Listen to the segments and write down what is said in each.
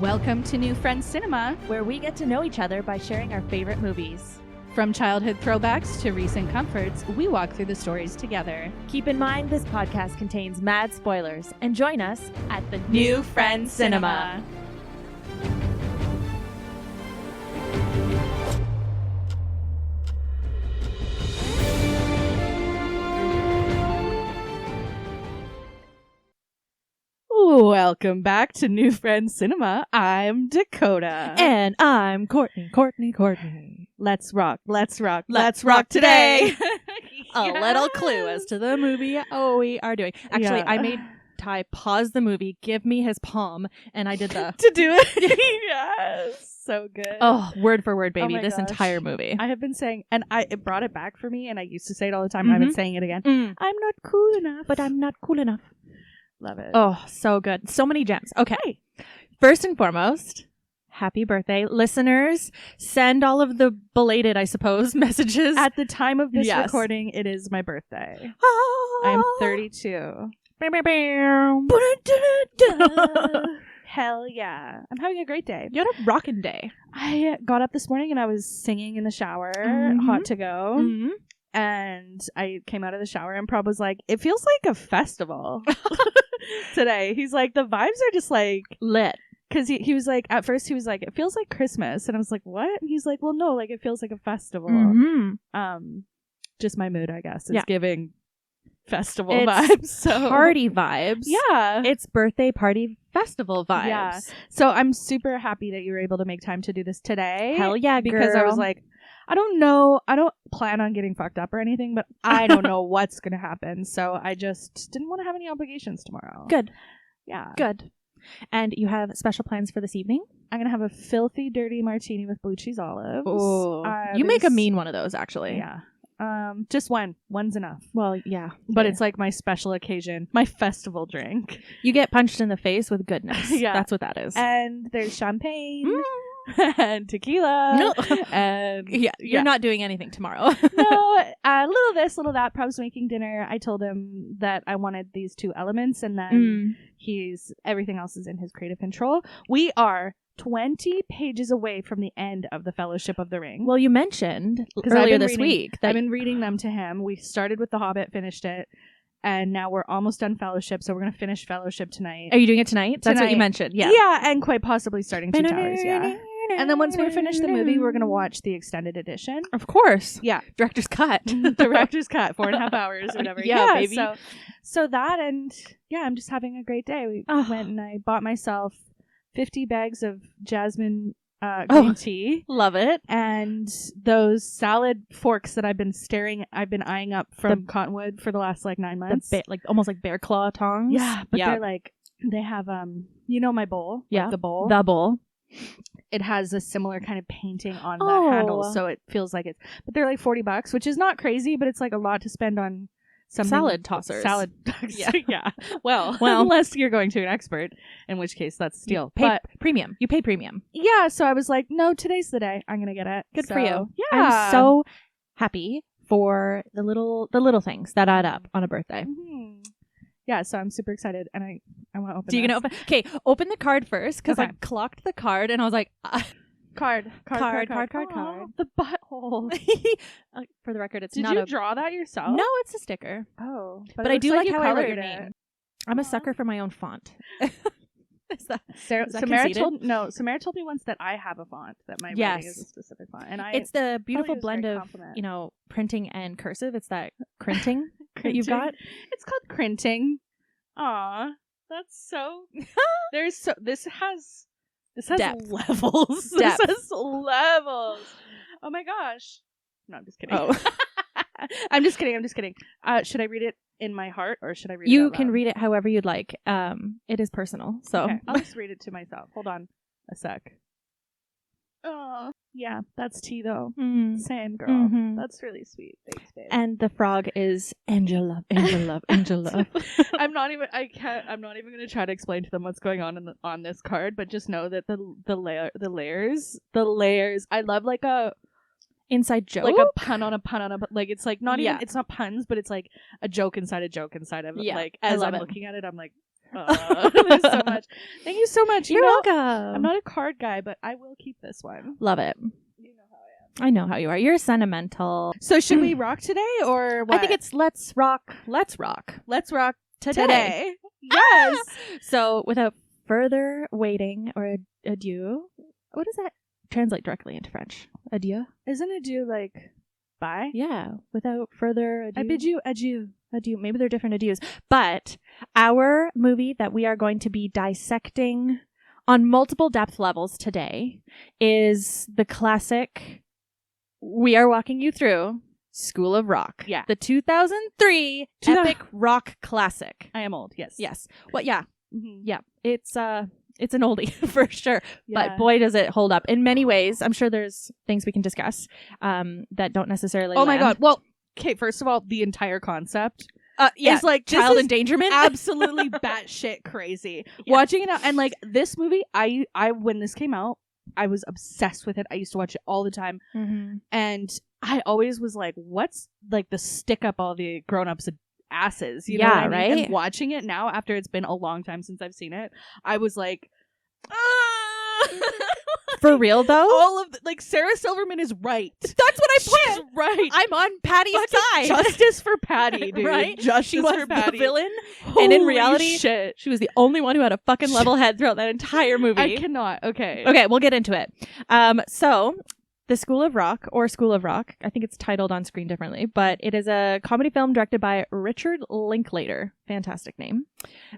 Welcome to New Friends Cinema, where we get to know each other by sharing our favorite movies. From childhood throwbacks to recent comforts, we walk through the stories together. Keep in mind this podcast contains mad spoilers, and join us at the New Friends Cinema. Welcome back to New Friends Cinema. I'm Dakota. And I'm Courtney. Let's rock today. today. A little clue as to the movie we are doing. Actually, Yeah. I made Ty pause the movie, give me his palm, and I did the... to do it. Yes. So good. Oh, word for word, baby. my This gosh. entire movie. I have been saying, and it brought it back for me, and I used to say it all the time. I've been saying it again. Mm. I'm not cool enough. But I'm not cool enough. Love it. Oh, so good. So many gems. Okay. First and foremost, happy birthday. Listeners, send all of the belated, I suppose, messages. At the time of this Yes. recording, it is my birthday. Oh. I'm 32. Hell yeah. I'm having a great day. You had a rockin' day. I got up this morning and I was singing in the shower, hot to go. Mm-hmm. And I came out of the shower and Prob was like, it feels like a festival today. He's like, the vibes are just like Lit. because he was like, at first he was like, it feels like Christmas. And I was like, what? And he's like, well, no, like it feels like a festival. Mm-hmm. Just my mood, I guess, is Yeah. giving festival It's vibes. So Party vibes. yeah. It's birthday party festival vibes. Yeah. So I'm super happy that you were able to make time to do this today. Hell yeah, because I was girl. like, I don't know. I don't plan on getting fucked up or anything, but I don't know what's going to happen. So I just didn't want to have any obligations tomorrow. Good. Yeah. Good. And you have special plans for this evening? I'm going to have a filthy, dirty martini with blue cheese olives. Oh. You make a there's- mean one of those, actually. Yeah. Just one. One's enough. Well, yeah. But Yeah. it's like my special occasion, my festival drink. You get punched in the face with goodness. Yeah. That's what that is. And there's champagne and tequila. No. And Yeah, you're not doing anything tomorrow. no, little this, little that. Prob's making dinner. I told him that I wanted these two elements, and then everything else is in his creative control. We are 20 pages away from the end of the Fellowship of the Ring. Well, you mentioned 'Cause I've earlier been this reading- week that I've been reading them to him. We started with The Hobbit, finished it, and now we're almost done Fellowship, so we're going to finish Fellowship tonight. Are you doing it tonight? That's what you Tonight. mentioned. Yeah. Yeah, and quite possibly starting Two Towers, yeah. And then once we finish the movie, we're going to watch the extended edition. Of course. Yeah. Director's cut. Director's cut, 4.5 hours or whatever. Yeah, baby. So that, and yeah, I'm just having a great day. We went and I bought myself 50 bags of jasmine green tea. Love it. And those salad forks that I've been eyeing up from Cottonwood for the last like 9 months. Almost like bear claw tongs. Yeah, but they're like, they have, you know my bowl? Yeah. Like the bowl? The bowl. It has a similar kind of painting on the handle, so it feels like it's, but they're like $40, which is not crazy, but it's like a lot to spend on something. Salad tossers. Salad. Yeah. Well, Well. unless you're going to an expert, in which case that's a steal. But Premium. You pay premium. yeah, so I was like, no, today's the day. I'm gonna get it. Good So, for you. Yeah. I'm so happy for the little things that add up on a birthday. Mhm. Yeah, so I'm super excited, and I want to open. So you're going to open? Okay, open the card first, because Okay. I clocked the card, and I was like... Card. Card. Aw, the butthole. For the record, it's Did not you a... draw that yourself? No, it's a sticker. Oh, But it I looks do like you how I wrote colored your it. name. I'm a sucker for my own font. Is that Samara conceited? told me once that I have a font, that my writing is a specific font, and It's the beautiful it was a blend great of, compliment. printing and cursive. It's that crinting that you've got. It's called crinting. Aw, that's so. This has Depth. levels. Depth. This has levels. Oh my gosh. No, I'm just kidding. Oh. I'm just kidding. Should I read it in my heart or should I read it You out can loud? read it however you'd like. It is personal, so Okay, I'll just read it to myself. Hold on a sec. Oh, yeah, that's tea though. Same girl. Mhm. That's really sweet. Thanks, babe. And the frog is angel love, angel love, angel love. I'm not even going to try to explain to them what's going on on this card, but just know that the layers. I love like a Inside joke, like a pun on a pun on a like it's like not even Yeah. it's not puns, but it's like a joke inside of it. Yeah, Like I as love I'm it. looking at it, I'm like, There's so much. Thank you so much. You're welcome. I'm not a card guy, but I will keep this one. Love it. You know how I am. I know how you are. You're sentimental. So should we rock today or what? I think it's let's rock. Let's rock. Let's rock Today. Yes. So without further waiting or adieu, what does that translate directly into French? Adieu? Isn't adieu like bye? Yeah. Without further adieu. I bid you adieu. Adieu. Maybe they're different adieus. But our movie that we are going to be dissecting on multiple depth levels today is the classic we are walking you through School of Rock. Yeah. The 2003 epic rock classic. I am old. Yes. Yes. Well, yeah. Mm-hmm. Yeah. It's an oldie for sure. Yeah. But boy, does it hold up. In many ways, I'm sure there's things we can discuss that don't necessarily Oh my land. God. Well, okay, first of all, the entire concept Yeah, is like child this is endangerment. absolutely batshit crazy. Yeah. Watching it out, and like this movie, I when this came out, I was obsessed with it. I used to watch it all the time, Mm-hmm. and I always was like, "What's like the stick up all the grown ups' asses?" You know Yeah, what I mean? right? And watching it now, after it's been a long time since I've seen it, I was like, For real though? all of like Sarah Silverman is right. That's what I She's right. I'm on Patty's Fucking side. Justice for Patty, dude. Right? Justice She was for Patty. the villain. Holy and in reality, shit. she was the only one who had a fucking level head throughout that entire movie. I cannot. Okay. Okay, we'll get into it. So The School of Rock, or School of Rock, I think it's titled on screen differently, but it is a comedy film directed by Richard Linklater. Fantastic name.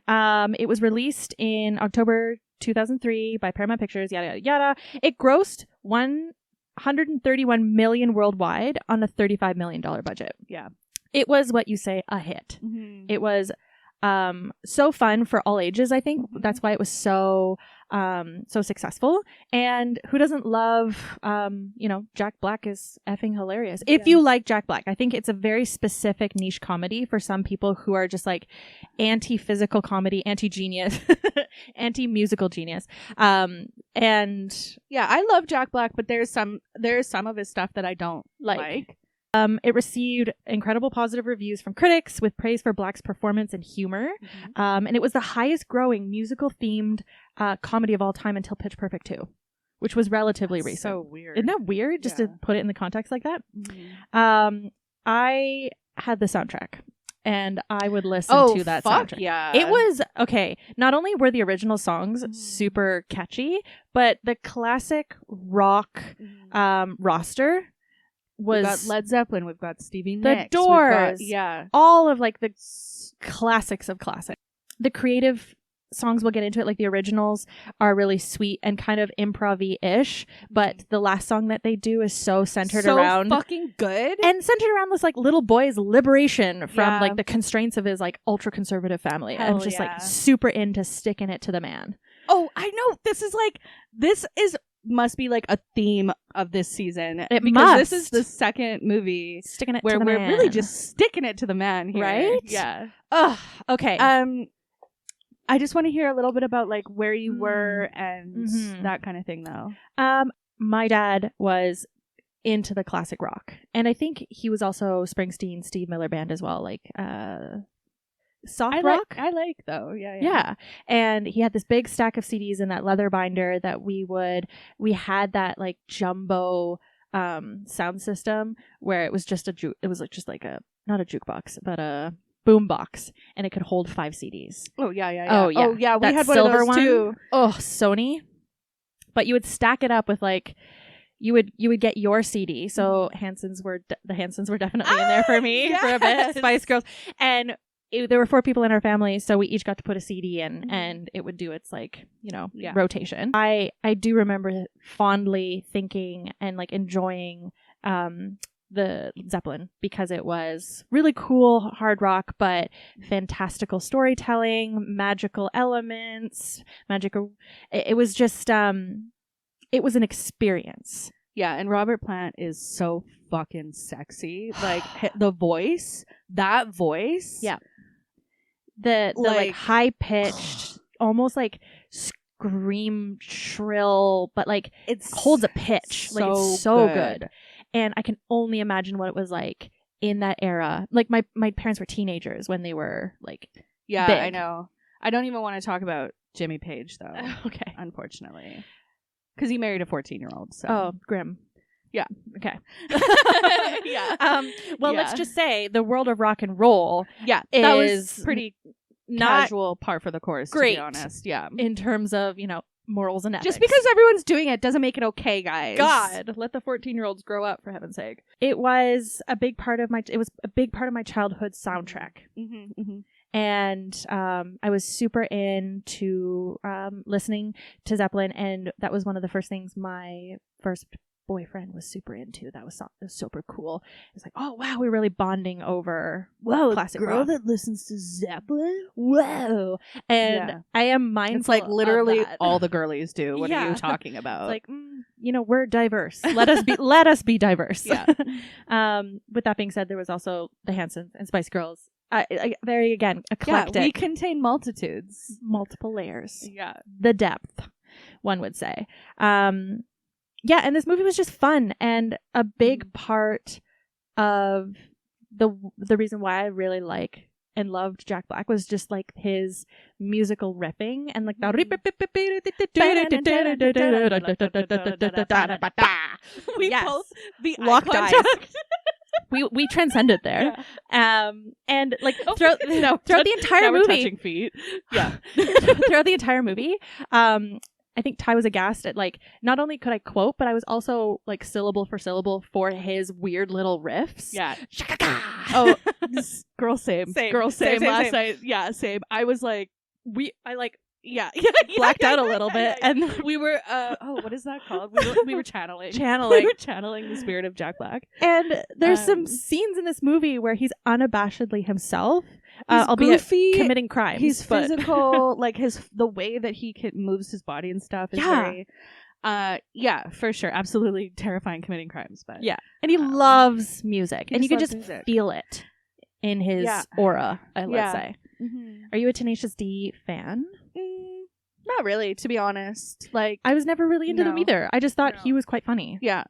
It was released in October 2003 by Paramount Pictures, yada, yada, yada. It grossed $131 million worldwide on a $35 million budget. Yeah. It was what you say, a hit. Mm-hmm. It was so fun for all ages, I think. Mhm. That's why it was so successful. And who doesn't love Jack Black is effing hilarious. If Yeah. you like Jack Black, I think it's a very specific niche comedy for some people who are just like anti-physical comedy, anti-genius, anti-musical genius. And Yeah, I love Jack Black, but there's some of his stuff that I don't like. it received incredible positive reviews from critics with praise for Black's performance and humor. Mm-hmm. And it was the highest growing musical themed comedy of all time until Pitch Perfect 2, which was relatively recent. So weird. Isn't that weird just Yeah. to put it in the context like that? Mhm. I had the soundtrack and I would listen Oh, to that fuck soundtrack. yeah. It was okay. Not only were the original songs Mhm. super catchy, but the classic rock roster We've got was Led Zeppelin. We've got Stevie The Nicks. we've got- Doors. yeah. all of like the classics of classics. The creative songs, we'll get into it, like the originals are really sweet and kind of improv-y-ish, but the last song that they do is so centered so around fucking good. and centered around this like little boy's liberation from Yeah. like the constraints of his like ultra conservative family. Hell and just yeah. like super into sticking it to the man. Oh, I know. This must be like a theme of this season. It because this must. is the second movie Sticking it where to the we're man. really just sticking it to the man here. Right? Yeah. Ugh, okay. I just want to hear a little bit about like where you were and Mhm. that kind of thing though. My dad was into the classic rock, and I think he was also Springsteen, Steve Miller Band as well, like soft rock. I like though. Yeah. Yeah. And he had this big stack of CDs in that leather binder that we had that like jumbo sound system where it was just it was like just like not a jukebox, but a boom box, and it could hold 5 CDs. Oh yeah. Oh, yeah. Oh yeah. We That had one silver of those one? too. Oh, Sony. But you would stack it up with like you would get your CD. So the Hansons were definitely in there for me for a bit. Yes. Spice Girls. And there were 4 people in our family, so we each got to put a CD in, Mhm. and it would do its like, Yeah. rotation. I do remember fondly thinking and like enjoying the Zeppelin because it was really cool hard rock, but fantastical storytelling, magical elements, it was just it was an experience. Yeah, and Robert Plant is so fucking sexy. Like the voice, that voice. Yeah. The like high pitched, almost like scream shrill, but like It holds a pitch. Like it's so good. And I can only imagine what it was like in that era. Like my parents were teenagers when they were like Yeah, big. I know. I don't even want to talk about Jimmy Page, though. Okay. Unfortunately. Because he married a 14-year-old. So. Oh, grim. Yeah. Okay. Yeah. Well, let's just say the world of rock and roll that was is pretty not casual, par for the course, great, to be honest. Yeah. in terms of, morals and ethics. Just because everyone's doing it doesn't make it okay, guys. God, let the 14-year-olds grow up, for heaven's sake. It was a big part of my childhood soundtrack. Mm-hmm, mm-hmm. And I was super into listening to Zeppelin, and that was one of the first things my first boyfriend was super into. That was super cool. It was like, oh wow, we're really bonding over classic rock. that listens to Zeppelin? Whoa. And I am mindful. It's like literally of that. all the girlies do. What are you talking about? It's like, we're diverse. Let us be diverse. Yeah. With that being said, there was also the Hansons and Spice Girls. Very, again, eclectic. Yeah, we contain multitudes. Multiple layers. Yeah. The depth, one would say. Yeah, and this movie was just fun, and a big part of the reason why I really like and loved Jack Black was just like his musical riffing and like we yes. both the locked eye eyes. contact. we transcended there. Yeah. And like throughout the entire movie, touching feet. Yeah. throughout the entire movie, I think Ty was aghast at like not only could I quote, but I was also like syllable for syllable for his weird little riffs. Yeah. Oh, girl, same. Girl, same. Last night, yeah, same. I was like, blacked out a little bit, and we were what is that called? We were channeling. Channeling. We were channeling the spirit of Jack Black. And there's some scenes in this movie where he's unabashedly himself. He's albeit goofy, committing crimes. He's physical, like the way that he moves his body and stuff is very for sure, absolutely terrifying committing crimes, but and he loves music, and you can just music. feel it in his aura. Let's say. Mm-hmm. Are you a Tenacious D fan? Not really, to be honest. Like I was never really into them either. I just thought he was quite funny. Yeah.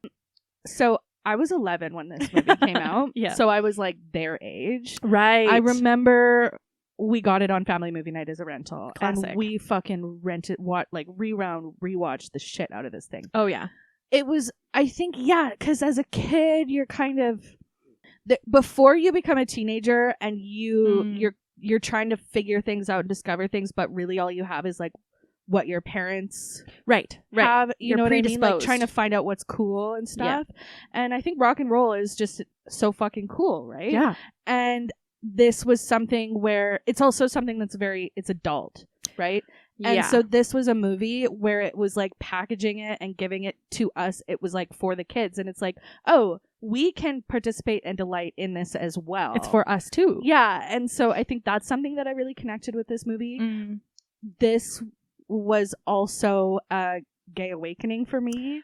So I was 11 when this movie came out. Yeah. So I was like their age. Right. I remember we got it on family movie night as a rental. Classic. And we fucking rented, rewatched the shit out of this thing. Oh, yeah. It was, I think, because as a kid, you're kind of, before you become a teenager and you're trying to figure things out and discover things, but really all you have is like what your parents have, you know what I mean? Like trying to find out what's cool and stuff. Yeah. And I think rock and roll is just so fucking cool, right? Yeah. And this was something where it's also something that's it's adult, right? And so this was a movie where it was like packaging it and giving it to us. It was like for the kids. And it's like, oh, we can participate and delight in this as well. It's for us too. Yeah. And so I think that's something that I really connected with this movie. This was also a gay awakening for me.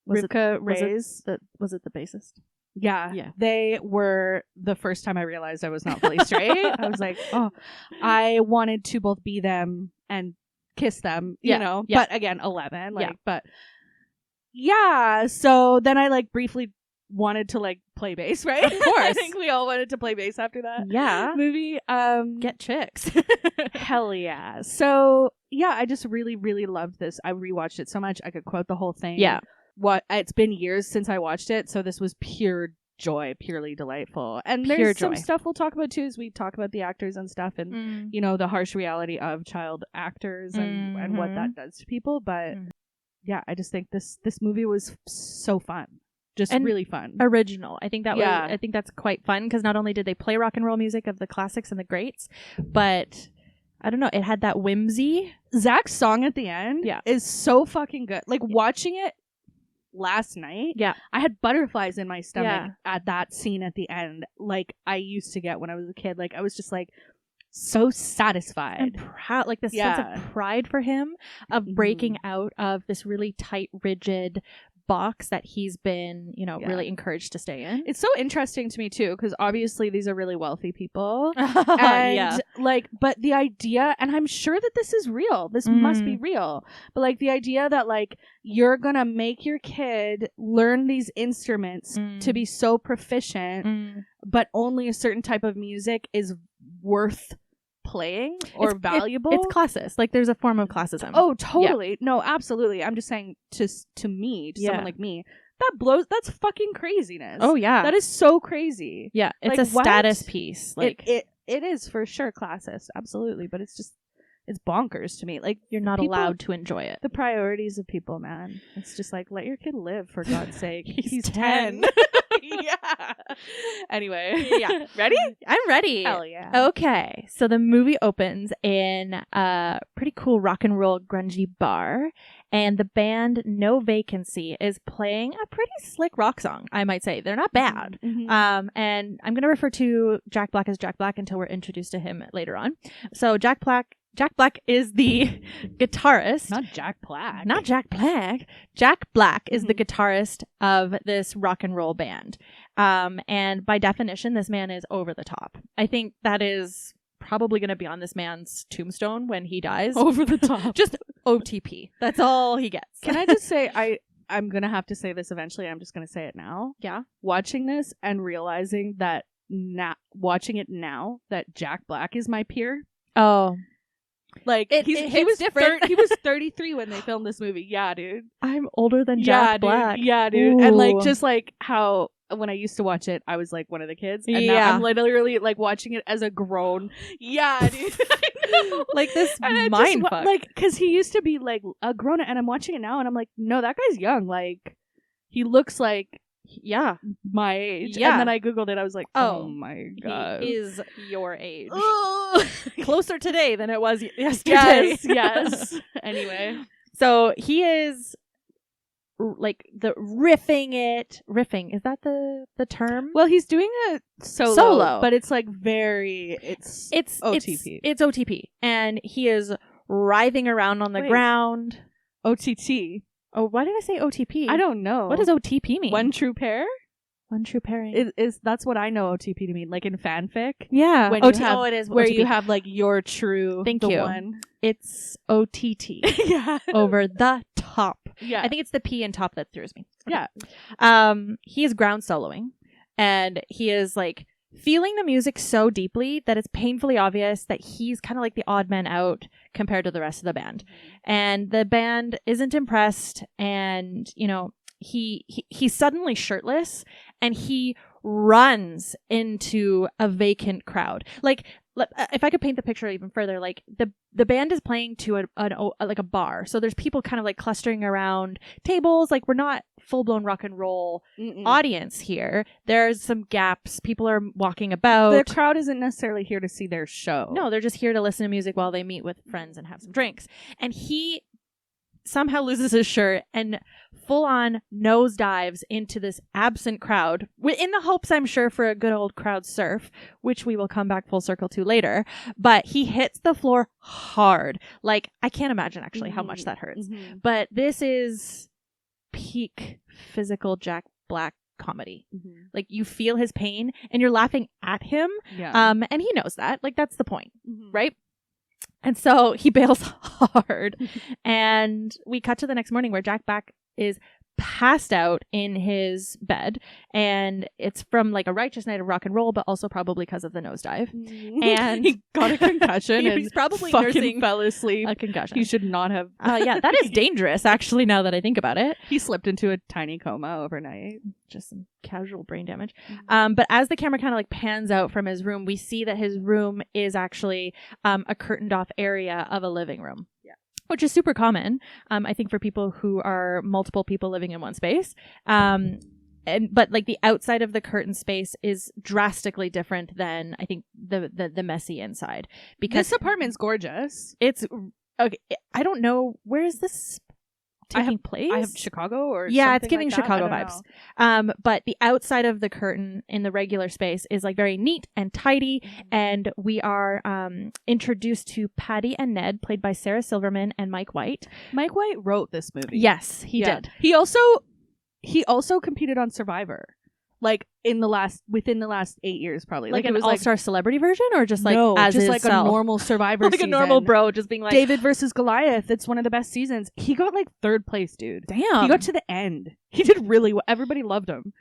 Rivka Reyes. Was it the bassist? Yeah. They were the first time I realized I was not fully straight. I was like, oh, I wanted to both be them and kiss them, you know, but again, 11, but so then I like briefly wanted to like play bass, right? Of course. I think we all wanted to play bass after that movie. Get chicks. Hell yeah. So yeah, I just really, really loved this. I rewatched it so much. I could quote the whole thing. Yeah. It's been years since I watched it, so this was pure joy, purely delightful. And there's some stuff we'll talk about too as we talk about the actors and stuff and you know, the harsh reality of child actors and what that does to people. But yeah, I just think this movie was so fun. Just really fun. Original. I think I think that's quite fun because not only did they play rock and roll music of the classics and the greats, but I don't know, it had that whimsy. Zach's song at the end is so fucking good. Like watching it last night, I had butterflies in my stomach at that scene at the end, like I used to get when I was a kid. Like I was just like so satisfied and proud, like this sense of pride for him of breaking out of this really tight, rigid box that he's been, you know, really encouraged to stay in. It's so interesting to me too, because obviously these are really wealthy people, and like, but the idea, and I'm sure that this is real. This must be real. But like the idea that like you're gonna make your kid learn these instruments to be so proficient, but only a certain type of music is worth playing or valuable. It's classist. Like there's a form of classism. Oh, totally. No, absolutely. I'm just saying to me, to someone like me, that's fucking craziness. Oh yeah. That is so crazy. Yeah, it's like, a status piece. Like it is for sure classist, absolutely, but it's bonkers to me. Like you're not allowed to enjoy it. The priorities of people, man. It's just like, let your kid live, for God's sake. He's 10. Yeah. Anyway. Yeah. Ready? I'm ready. Hell yeah. Okay. So the movie opens in a pretty cool rock and roll grungy bar, and the band No Vacancy is playing a pretty slick rock song, I might say. They're not bad. Mm-hmm. And I'm going to refer to Jack Black as Jack Black until we're introduced to him later on. So Jack Black is the guitarist. Not Jack Black. Not Jack Black. Jack Black is the guitarist of this rock and roll band. And by definition, this man is over the top. I think that is probably going to be on this man's tombstone when he dies. Over the top. Just OTP. That's all he gets. Can I just say, I'm going to have to say this eventually. I'm just going to say it now. Yeah. Watching this and realizing that watching it now that Jack Black is my peer. Oh. Like he was different. He was 33 when they filmed this movie. Yeah, dude. I'm older than Jack Black. Yeah, dude. Ooh. And like just like how when I used to watch it, I was like one of the kids, and now I'm literally like watching it as a grown. Yeah, dude. Like this mind fuck. Like because he used to be like a grown, and I'm watching it now, and I'm like, no, that guy's young. Like he looks like. Yeah, my age. Yeah. And then I googled it. I was like, oh my god, he is your age. Closer today than it was yesterday. Yes. Anyway, so he is like the riffing. Is that the term? Well, he's doing a solo, but it's like it's OTP. It's OTP, and he is writhing around on the ground. OTT. Oh, why did I say OTP? I don't know. What does OTP mean? One true pair? One true pairing. That's what I know OTP to mean. Like in fanfic. Yeah. When it is. Where OTP. you have like your true one. It's OTT. Yeah. Over the top. Yeah. I think it's the P in top that throws me. Okay. Yeah. He is ground soloing, and he is like feeling the music so deeply that it's painfully obvious that he's kind of like the odd man out compared to the rest of the band. And the band isn't impressed, and you know, he's suddenly shirtless and he runs into a vacant crowd. Like if I could paint the picture even further, like the band is playing to a bar, so there's people kind of like clustering around tables. Like we're not full blown rock and roll audience here. There's some gaps. People are walking about. The crowd isn't necessarily here to see their show. No, they're just here to listen to music while they meet with friends and have some drinks. And he somehow loses his shirt and full on nosedives into this absent crowd in the hopes, I'm sure, for a good old crowd surf, which we will come back full circle to later. But he hits the floor hard. Like, I can't imagine actually how much that hurts. But this is peak physical Jack Black comedy. Like, you feel his pain and you're laughing at him. Yeah. And he knows that. Like, that's the point, right? And so he bails hard. And we cut to the next morning where Jack Black is passed out in his bed. And it's from like a righteous night of rock and roll, but also probably because of the nosedive. And he got a concussion. He's probably fucking nursing fell asleep. a concussion. He should not have. Yeah, that is dangerous, actually, now that I think about it. He slipped into a tiny coma overnight. Just some casual brain damage. But as the camera kind of like pans out from his room, we see that his room is actually a curtained off area of a living room. Yeah. Which is super common, I think, for people who are multiple people living in one space. But like the outside of the curtain space is drastically different than I think the messy inside. Because this apartment's gorgeous. It's okay. I don't know, where is this taking place? I have Chicago or yeah, it's giving like Chicago vibes. But the outside of the curtain in the regular space is like very neat and tidy, and we are introduced to Patty and Ned, played by Sarah Silverman and Mike White. Mike White wrote this movie. Yes, he did. He also competed on Survivor. Like within the last 8 years, probably. Like it an was all-star celebrity version, or just like no, as just like a normal Survivor like season. a normal bro, just being like David versus Goliath. It's one of the best seasons. He got like third place, dude. Damn, he got to the end. He did really well. Everybody loved him.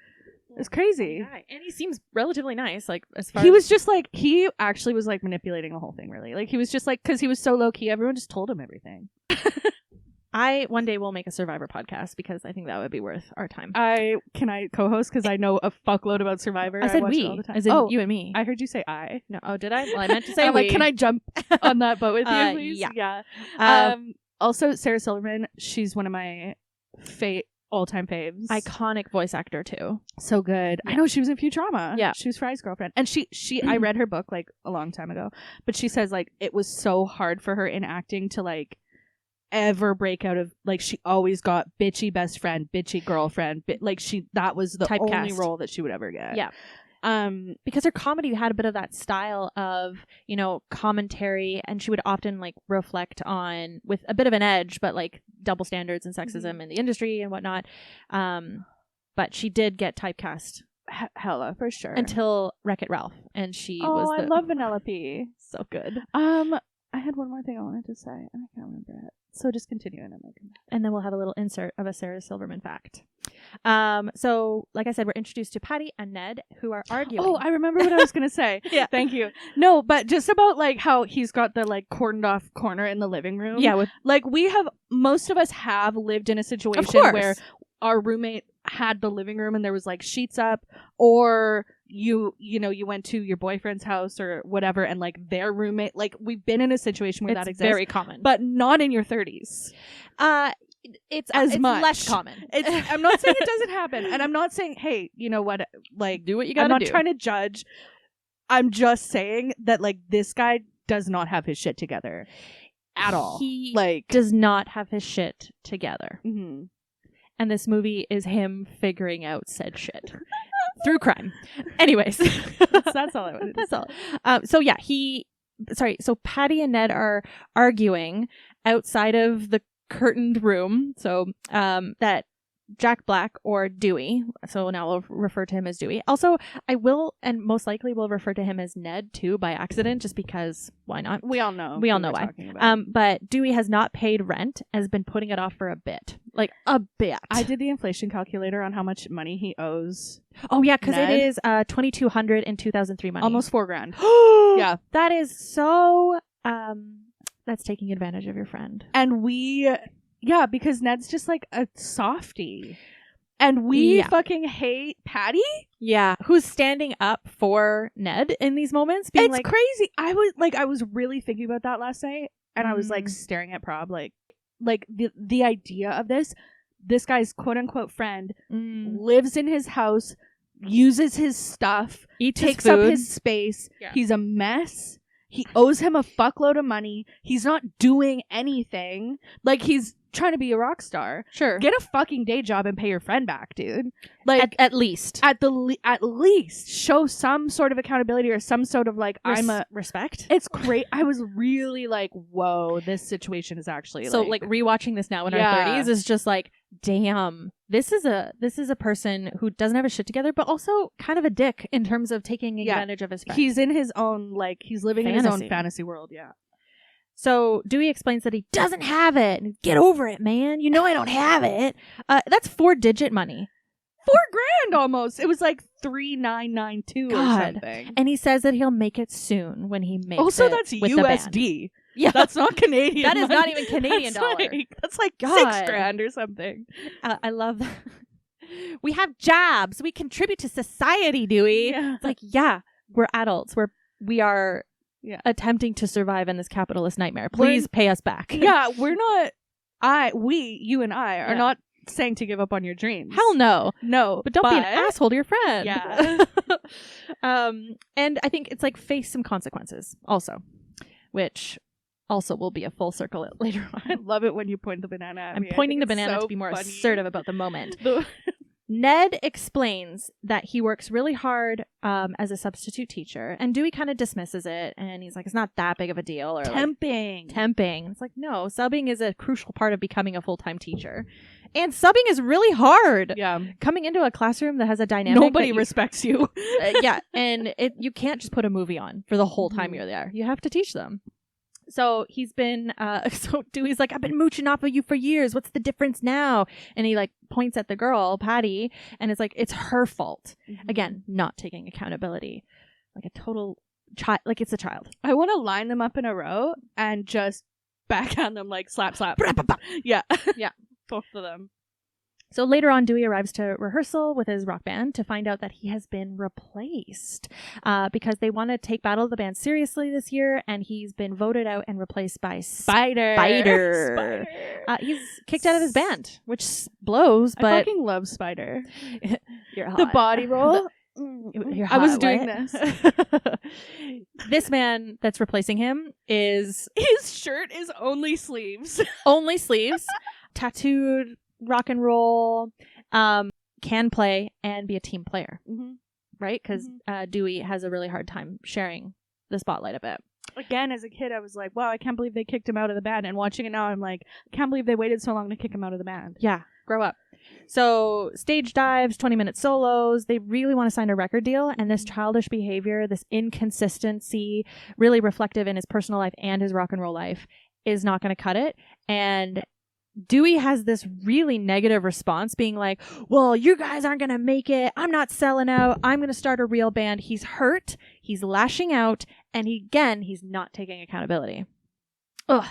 It's crazy. And he seems relatively nice. Like, as far he as... was just like, he actually was like manipulating the whole thing, really. Like, he was just like, because he was so low key, everyone just told him everything. I one day will make a Survivor podcast because I think that would be worth our time. Can I co-host because I know a fuckload about Survivor. I said watch we, it all the time. as in you and me. I heard you say I. No, oh, did I? Well, I meant to say I'm we. like, can I jump on that boat with you, please? Yeah. Also, Sarah Silverman, she's one of my all-time faves. Iconic voice actor too. So good. Yeah. I know she was in Futurama. Yeah, she was Fry's girlfriend, and she I read her book like a long time ago, but she says like it was so hard for her in acting to like ever break out of, like, she always got bitchy best friend, bitchy girlfriend, that was the Typecast. only role that she would ever get. Yeah. Because her comedy had a bit of that style of, you know, commentary, and she would often like reflect on, with a bit of an edge, but like double standards and sexism in the industry and whatnot. But she did get typecast. Hella, for sure. Until Wreck-It Ralph, and she was I love Vanellope. So good. I had one more thing I wanted to say, and I can't remember it. So just continue, and I'm like, and then we'll have a little insert of a Sarah Silverman fact. So like I said, we're introduced to Patty and Ned, who are arguing. Oh, I remember what I was gonna say. Yeah, thank you. No, but just about like how he's got the like cordoned off corner in the living room. Yeah, like most of us have lived in a situation where our roommate had the living room and there was like sheets up, or you went to your boyfriend's house or whatever, and like their roommate, like we've been in a situation where that exists. Very common, but not in your 30s. It's much less common. I'm not saying it doesn't happen, and I'm not saying, hey, you know what, like, do what you gotta do. I'm not trying to judge. I'm just saying that like this guy does not have his shit together at all. He like does not have his shit together. Mm-hmm. And this movie is him figuring out said shit through crime. Anyways, that's all I wanted to say. So Patty and Ned are arguing outside of the curtained room. So that Jack Black, or Dewey, so now we'll refer to him as Dewey. Also, I will, and most likely will refer to him as Ned too by accident, just because why not? We all know why. But Dewey has not paid rent, has been putting it off for a bit. Like a bit. I did the inflation calculator on how much money he owes. Oh yeah, because it is $2,200 in 2003 money. Almost $4,000. Yeah. That is so that's taking advantage of your friend. And yeah, because Ned's just like a softie. And we fucking hate Patty? Yeah. Who's standing up for Ned in these moments? It's crazy. I was really thinking about that last night, and I was like staring at Prob, like the idea of this guy's quote unquote friend lives in his house, uses his stuff, takes up his space. Yeah. He's a mess. He owes him a fuckload of money. He's not doing anything. Like, he's trying to be a rock star. Sure. Get a fucking day job and pay your friend back, dude. Like, at least. At least show some sort of accountability or some sort of like respect. It's great. I was really like, whoa, this situation is actually so like rewatching this now in our 30s is just like, damn, this is a person who doesn't have his shit together, but also kind of a dick in terms of taking advantage of his friend. He's in his own, like, he's living in his own fantasy world. Yeah. So Dewey explains that he doesn't have it. Get over it, man. You know I don't have it. That's 4-digit money. $4,000 almost. It was like 3,992 or something. And he says that he'll make it soon when he makes also, it. Also, that's with USD. Yeah, that's not Canadian. That is not even Canadian dollar. That's like $6,000 or something. I love that. We have jobs. We contribute to society, Dewey. Yeah. It's like, yeah, we're adults. We are attempting to survive in this capitalist nightmare. Please pay us back. Yeah, we're not. You and I are not saying to give up on your dreams. Hell no. No. But don't be an asshole to your friend. Yeah. And I think it's like face some consequences also, which also will be a full circle later on. I love it when you point the banana at me. I'm pointing the banana to be more assertive about the moment. Ned explains that he works really hard as a substitute teacher, and Dewey kind of dismisses it, and he's like, it's not that big of a deal. Or temping. It's like, no, subbing is a crucial part of becoming a full-time teacher. And subbing is really hard. Yeah. Coming into a classroom that has a dynamic. Nobody respects you. Yeah. And you can't just put a movie on for the whole time you're there. You have to teach them. So he's been, so Dewey's like, I've been mooching off of you for years. What's the difference now? And he like points at the girl, Patty, and it's like, it's her fault. Mm-hmm. Again, not taking accountability. Like a total child, like it's a child. I want to line them up in a row and just backhand them like slap, slap. Yeah. Yeah. Both of them. So later on, Dewey arrives to rehearsal with his rock band to find out that he has been replaced because they want to take Battle of the Band seriously this year, and he's been voted out and replaced by Spider. He's kicked out of his band, which blows, but I fucking love Spider. You're hot. The body roll. You're I was hot, doing what? this. This man that's replacing him is His shirt is only sleeves. only sleeves, tattooed, rock and roll, can play and be a team player, right? Because Dewey has a really hard time sharing the spotlight a bit. Again, as a kid, I was like, wow, I can't believe they kicked him out of the band. And watching it now, I'm like, I can't believe they waited so long to kick him out of the band. Yeah, grow up. So stage dives, 20-minute solos, they really want to sign a record deal. And this childish behavior, this inconsistency, really reflective in his personal life and his rock and roll life, is not going to cut it. And Dewey has this really negative response being like, well, you guys aren't going to make it. I'm not selling out. I'm going to start a real band. He's hurt. He's lashing out. And he's not taking accountability. Ugh.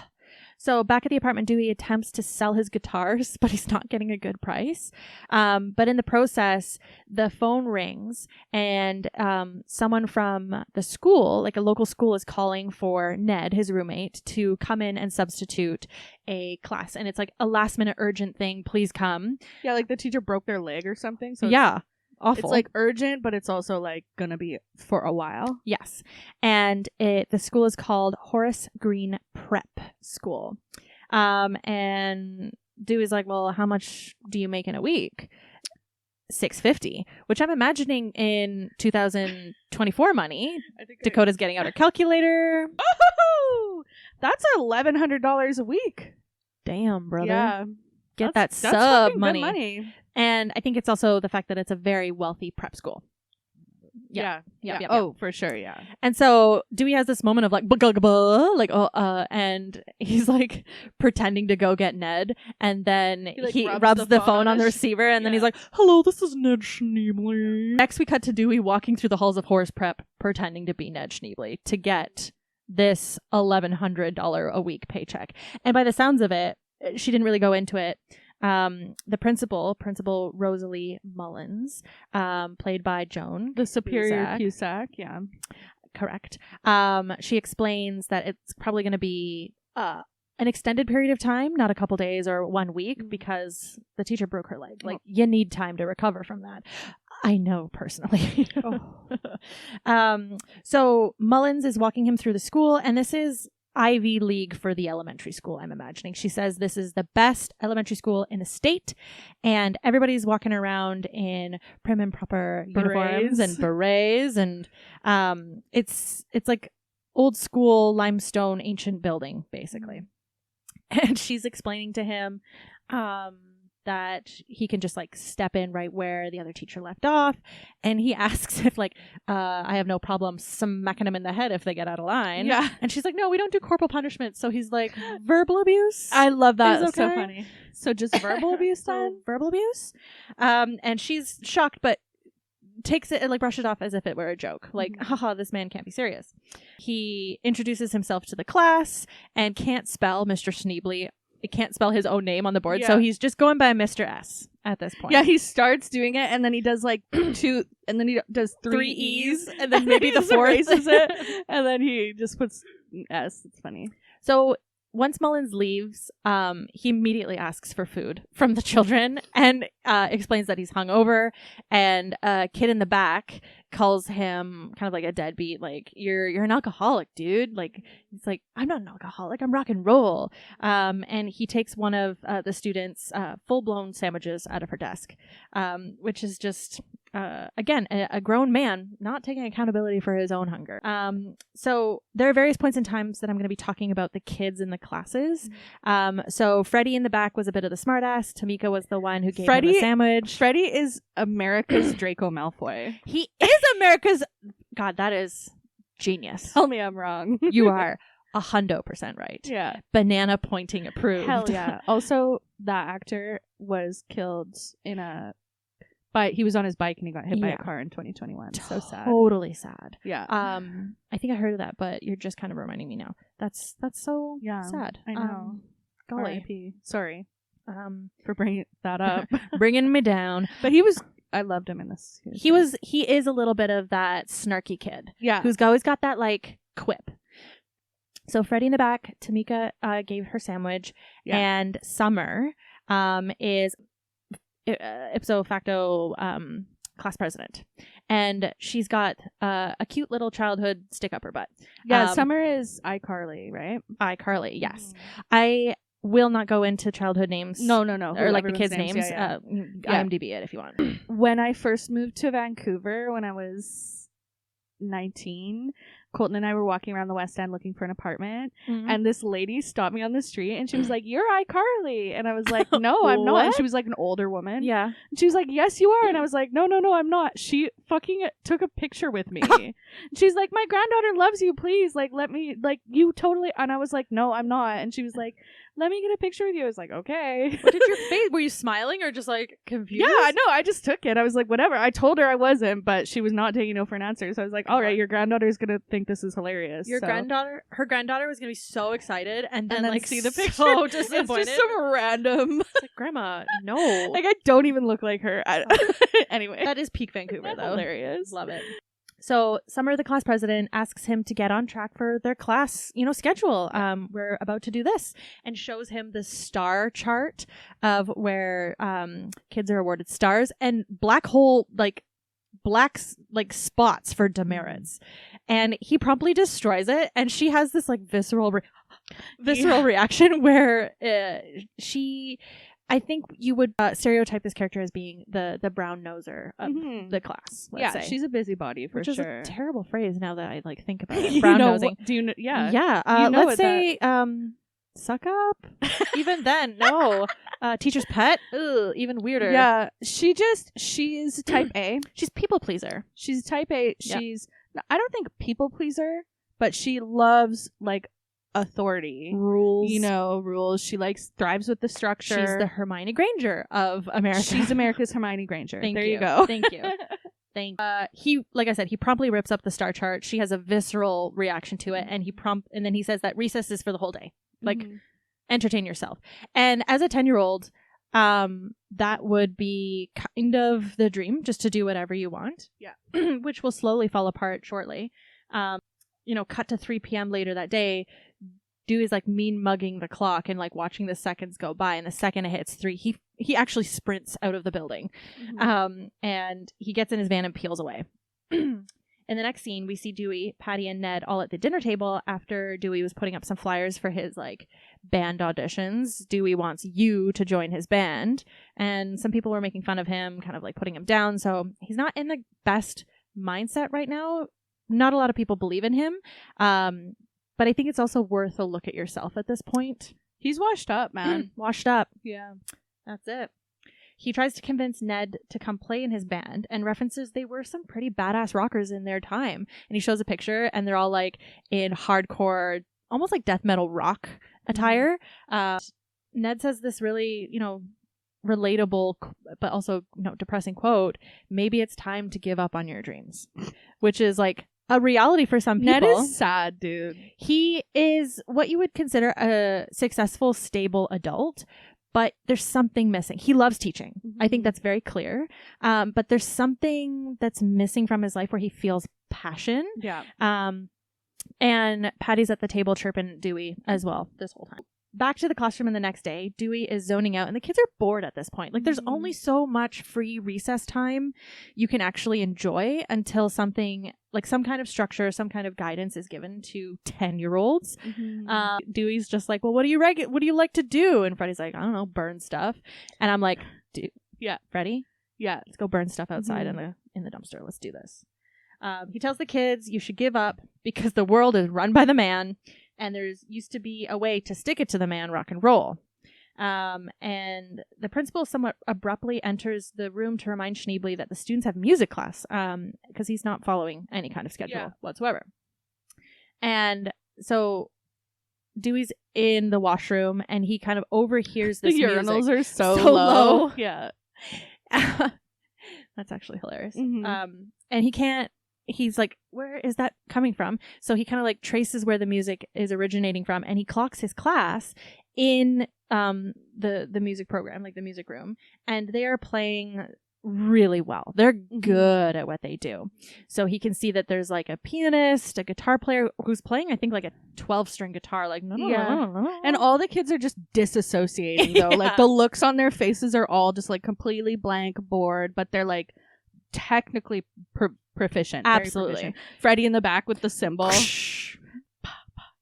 So back at the apartment, Dewey attempts to sell his guitars, but he's not getting a good price. But in the process, the phone rings and someone from the school, like a local school, is calling for Ned, his roommate, to come in and substitute a class. And it's like a last minute urgent thing. Please come. Yeah, like the teacher broke their leg or something. So yeah. Awful. It's like urgent, but it's also like gonna be for a while. Yes. And the school is called Horace Green Prep School. And Dewey's like, well, how much do you make in a week? $650, which I'm imagining in 2024 money. Dakota's getting out her calculator. Oh, that's $1,100 a week. Damn, brother. Yeah. Get that's that sub money. money. And I think it's also the fact that it's a very wealthy prep school. Yeah. Yeah. Oh, for sure. Yeah. And so Dewey has this moment of like, and he's like pretending to go get Ned, and then he rubs the phone on the receiver, and then he's like, hello, this is Ned Schneebly. Next we cut to Dewey walking through the halls of Horace Prep, pretending to be Ned Schneebly to get this $1,100 a week paycheck. And by the sounds of it, she didn't really go into it. The Principal Rosalie Mullins, played by Joan, the Superior Cusack. Yeah, correct. She explains that it's probably going to be an extended period of time, not a couple days or 1 week, because the teacher broke her leg. Like, you need time to recover from that. I know personally. So Mullins is walking him through the school, and this is Ivy League for the elementary school, I'm imagining. She says this is the best elementary school in the state, and everybody's walking around in prim and proper uniforms and berets, and it's like old school limestone ancient building, basically. And she's explaining to him that he can just like step in right where the other teacher left off, and he asks if like I have no problem smacking him in the head if they get out of line. Yeah. And she's like, no, we don't do corporal punishment. So he's like, verbal abuse. I love that. It's okay. so funny. So just verbal abuse then? Verbal abuse. And she's shocked, but takes it and like brushes it off as if it were a joke. Like, haha, this man can't be serious. He introduces himself to the class and can't spell Mr. Schneebly. It can't spell his own name on the board, so he's just going by Mr. S at this point. Yeah, he starts doing it, and then he does like two, and then he does three E's, and then maybe the fourth erases it, and then he just puts S. It's funny. So once Mullins leaves, he immediately asks for food from the children and explains that he's hungover, and a kid in the back calls him kind of like a deadbeat, like, you're an alcoholic, dude. Like, it's like, I'm not an alcoholic, I'm rock and roll. And he takes one of the students' full-blown sandwiches out of her desk, which is just, again, a grown man not taking accountability for his own hunger. So there are various points in times that I'm going to be talking about the kids in the classes. So Freddie in the back was a bit of the smartass. Tamika was the one who gave him the sandwich. Freddie is America's Draco Malfoy. He is America's... God, that is genius. Tell me I'm wrong. You are 100% right. Yeah. Banana pointing approved. Hell yeah. Also, that actor was killed he was on his bike and he got hit by a car in 2021. So sad. Totally sad. Yeah. I think I heard of that, but you're just kind of reminding me now. That's so sad. I know. Golly. R.I.P. Sorry. For bringing that up. Bringing me down. But I loved him in this. He is a little bit of that snarky kid. Yeah. Who's always got that like quip. So Freddie in the back, Tamika gave her sandwich, and Summer is ipso facto class president, and she's got a cute little childhood stick up her butt. Yeah, Summer is iCarly, right? iCarly, yes. I will not go into childhood names. No. Or like the kids' names. IMDb it if you want. When I first moved to Vancouver, when I was 19, Colton and I were walking around the West End looking for an apartment, and this lady stopped me on the street and she was like, "You're iCarly," and I was like, "No, I'm not." And she was like an older woman. Yeah. And she was like, "Yes, you are," and I was like, No, I'm not. She fucking took a picture with me. And she's like, "My granddaughter loves you. Please, like, let me, like, you totally." And I was like, "No, I'm not." And she was like, "Let me get a picture with you." I was like, "Okay." What did your face? Were you smiling or just like confused? Yeah, I know. I just took it. I was like, whatever. I told her I wasn't, but she was not taking no for an answer. So I was like, all right, your granddaughter's gonna think this is hilarious. Her granddaughter was gonna be so excited and then like see the picture. So disappointed. It's just some random. It's like, Grandma, no. Like, I don't even look like her. Anyway, that is peak Vancouver though. Hilarious. Love it. So Summer, the class president, asks him to get on track for their class, schedule. We're about to do this, and shows him the star chart of where kids are awarded stars and black spots for demerits. And he promptly destroys it, and she has this like visceral reaction where I think you would stereotype this character as being the brown noser of the class. Let's say. She's a busybody for which sure. Is a terrible phrase now that I like think about it. Brown nosing. Do you know? Yeah. Yeah. Let's say suck up. Even then, no. Teacher's pet. Ugh, even weirder. Yeah. She's type A. She's people pleaser. She's type A. She's I don't think people pleaser, but she loves like authority, rules. She thrives with the structure. She's the Hermione Granger of America. She's America's Hermione Granger. There you go. Thank you. He, like I said, he promptly rips up the star chart. She has a visceral reaction to it, and and then he says that recess is for the whole day. Like, entertain yourself. And as a 10-year-old, that would be kind of the dream, just to do whatever you want. Yeah. Which will slowly fall apart shortly. Cut to 3 p.m. later that day. Dewey's like mean mugging the clock and like watching the seconds go by, and the second it hits 3, he actually sprints out of the building. And he gets in his van and peels away. In the next scene, we see Dewey, Patty, and Ned all at the dinner table after Dewey was putting up some flyers for his like band auditions. Dewey wants you to join his band, and some people were making fun of him, kind of like putting him down. So he's not in the best mindset right now. Not a lot of people believe in him. But I think it's also worth a look at yourself at this point. He's washed up, man. Washed up. Yeah. That's it. He tries to convince Ned to come play in his band and references they were some pretty badass rockers in their time. And he shows a picture and they're all like in hardcore, almost like death metal rock attire. Ned says this really, relatable but also depressing quote, "Maybe it's time to give up on your dreams," which is like a reality for some people. Ned is sad, dude. He is what you would consider a successful, stable adult, but there's something missing. He loves teaching. I think that's very clear. But there's something that's missing from his life where he feels passion. Yeah. And Patty's at the table chirping Dewey as well this whole time. Back to the classroom in the next day, Dewey is zoning out and the kids are bored at this point. Like there's only so much free recess time you can actually enjoy until something like some kind of structure, some kind of guidance is given to 10-year-olds. Dewey's just like, well, what do you like to do? And Freddie's like, I don't know, burn stuff. And I'm like, Freddie? Yeah, let's go burn stuff outside in the dumpster. Let's do this. He tells the kids you should give up because the world is run by the man. And there's used to be a way to stick it to the man, rock and roll. And the principal somewhat abruptly enters the room to remind Schneebly that the students have music class because he's not following any kind of schedule whatsoever. And so Dewey's in the washroom and he kind of overhears this The urinals music. are so low. Yeah. That's actually hilarious. Mhm. And he's like, where is that coming from? So he kind of like traces where the music is originating from, and he clocks his class in the music program, like the music room, and they are playing really well. They're good at what they do. So he can see that there's like a pianist, a guitar player who's playing, I think, like a 12-string guitar, like and all the kids are just disassociating though. Like the looks on their faces are all just like completely blank, bored, but they're like technically proficient. Absolutely. Very proficient. Freddie in the back with the cymbal.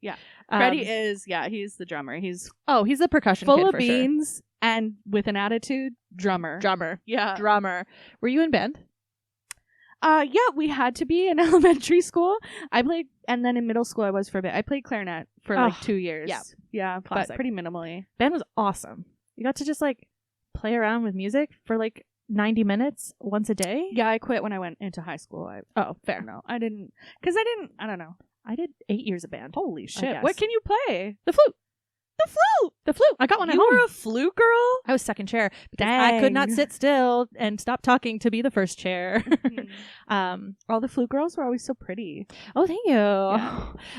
Yeah. Freddie is, he's the drummer. He's the percussion full kid of for beans and with an attitude. Drummer. Yeah. Drummer. Were you in band? Yeah, we had to be in elementary school. I played, and then in middle school I was for a bit. I played clarinet for like 2 years. Yeah. Yeah, Classic. but pretty minimally. Band was awesome. You got to just like play around with music for like 90 minutes once a day. Yeah, I quit when I went into high school. Fair. No, I didn't, I don't know. I did 8 years of band. Holy shit. guess. What can you play? The flute. The flute! The flute. I got one at You home. were a flute girl? I was second chair because I could not Dang. sit still and stop talking to be the first chair. All the flute girls were always so pretty. Oh, thank you.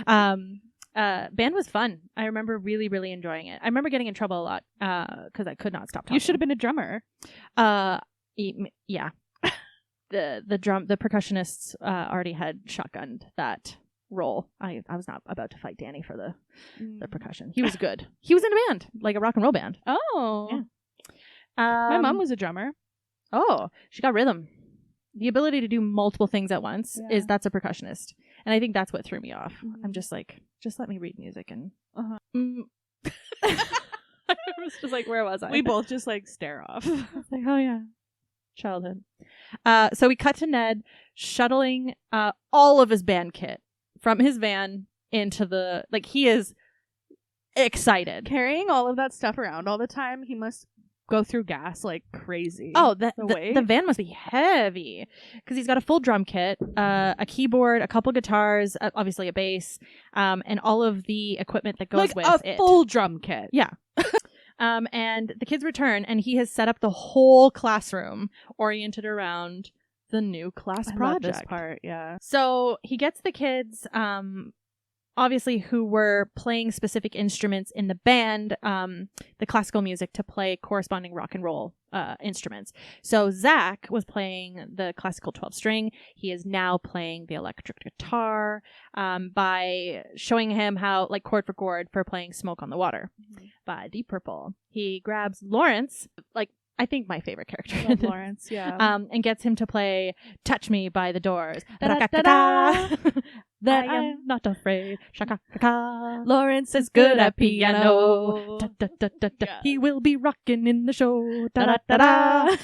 Yeah. Band was fun. I remember really, really enjoying it. I remember getting in trouble a lot because I could not stop talking. You should have been a drummer. Yeah. The percussionists already had shotgunned that role. I was not about to fight Danny for the percussion. He was good. He was in a band, like a rock and roll band. Oh. Yeah. My mom was a drummer. Oh, she got rhythm. The ability to do multiple things at once that's a percussionist. And I think that's what threw me off. I'm just like, just let me read music and I was just like, where was I? We both just like stare off. I was like, oh yeah. Childhood. So we cut to Ned shuttling all of his band kit from his van into the, like, he is excited. Carrying all of that stuff around all the time, he must go through gas like crazy. Oh, the van must be heavy because he's got a full drum kit, a keyboard, a couple guitars, obviously a bass, and all of the equipment that goes like with a full drum kit. Yeah. And the kids return, and he has set up the whole classroom oriented around the new class project. Love this part, yeah. So he gets the kids, obviously, who were playing specific instruments in the band, the classical music, to play corresponding rock and roll instruments. So Zach was playing the classical 12-string. He is now playing the electric guitar by showing him how, like, chord for chord, for playing Smoke on the Water by Deep Purple. He grabs Lawrence, like, I think my favorite character. Love Lawrence, yeah. And gets him to play Touch Me by the Doors. Da-da-da-da. That I am not afraid. Shaka-ka-ka. Lawrence is good at piano. Da-da-da-da-da. Yeah. He will be rocking in the show. Da-da-da-da.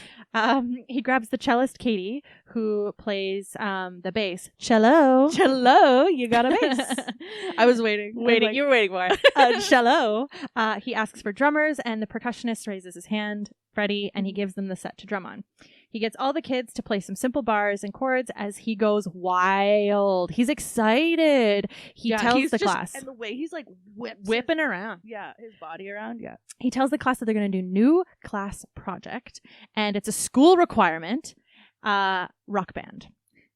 He grabs the cellist Katie, who plays the bass. Cello. Cello, you got a bass. I was waiting. You were waiting for it. Cello. He asks for drummers, and the percussionist raises his hand, Freddie, and he gives them the set to drum on. He gets all the kids to play some simple bars and chords as he goes wild. He's excited. He tells the class. And the way he's like whipping around. Yeah, his body around, yeah. He tells the class that they're going to do new class project, and it's a school requirement, rock band.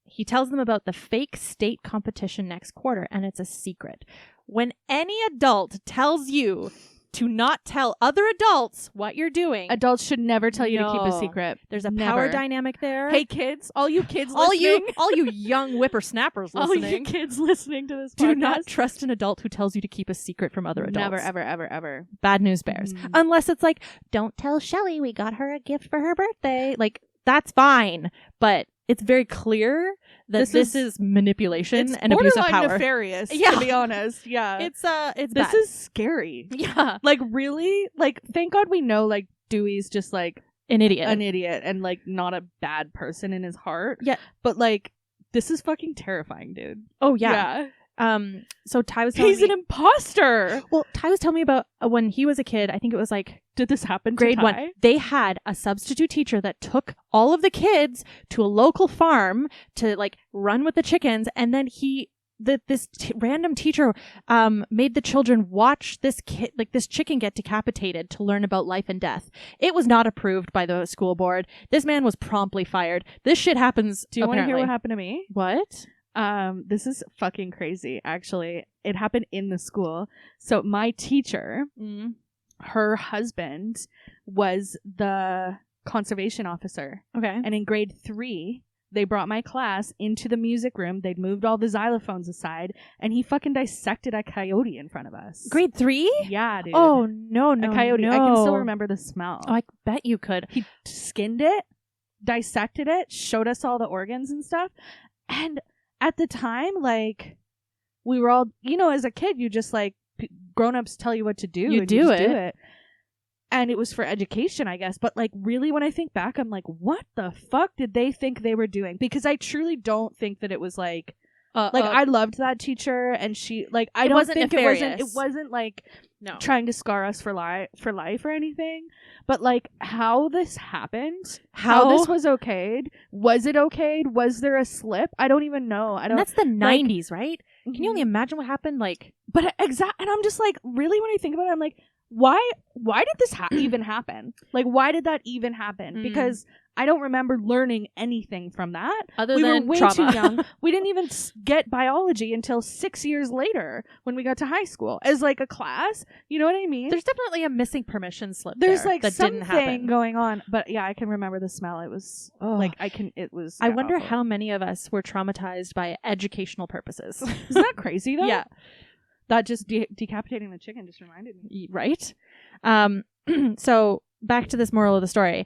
He tells them about the fake state competition next quarter, and it's a secret. When any adult tells you to not tell other adults what you're doing, Adults should never tell you to keep a secret. There's a Never. power dynamic there. Hey kids, all you kids all listening. you young whippersnappers listening. All you kids listening to this Do podcast. not trust an adult who tells you to keep a secret from other adults. Never, ever, ever, ever. Bad news bears. Unless it's like, don't tell Shelly we got her a gift for her birthday. Like, that's fine. But it's very clear that this is manipulation and abuse of power. Nefarious, Yeah. to be honest. Yeah. It's This bad. is scary. Yeah. Like, really? Like, thank God we know, like, Dewey's just, like, An idiot. and, like, not a bad person in his heart. Yeah. But, like, this is fucking terrifying, dude. Oh, yeah. So Ty was telling He's an imposter. Well, Ty was telling me about when he was a kid. I think it was like Did this happen grade to Ty? 1. They had a substitute teacher that took all of the kids to a local farm to like run with the chickens, and then he this random teacher made the children watch this kid, like this chicken get decapitated to learn about life and death. It was not approved by the school board. This man was promptly fired. This shit happens. Do you want to hear what happened to me? What? This is fucking crazy, actually. It happened in the school. So my teacher, her husband was the conservation officer. Okay. And in grade 3, they brought my class into the music room. They'd moved all the xylophones aside, and he fucking dissected a coyote in front of us. Grade 3? Yeah, dude. Oh, no, a coyote. no. I can still remember the smell. Oh, I bet you could. He skinned it, dissected it, showed us all the organs and stuff. And at the time, like, we were all, you know, as a kid, you just, like, grown-ups tell you what to do. You do it. And it was for education, I guess. But, like, really, when I think back, I'm like, what the fuck did they think they were doing? Because I truly don't think that it was, like, I loved that teacher, and she, like, I don't think it wasn't, like, trying to scar us for life or anything. But, like, how this happened, how this was okayed, was it okayed? Was there a slip? I don't even know. And that's the 90s, right? Can you only imagine what happened? Like, but and I'm just like, really, when I think about it, I'm like, why did this even happen? Like, why did that even happen? Because I don't remember learning anything from that. We were way trauma. Too young. We didn't even get biology until 6 years later when we got to high school as, like, a class. You know what I mean? There's definitely a missing permission slip. There's there like that something didn't happen. going on, but yeah, I can remember the smell. It was I wonder awful. how many of us were traumatized by educational purposes. Isn't that crazy though? Yeah. That just decapitating the chicken just reminded me. Right? So back to this moral of the story.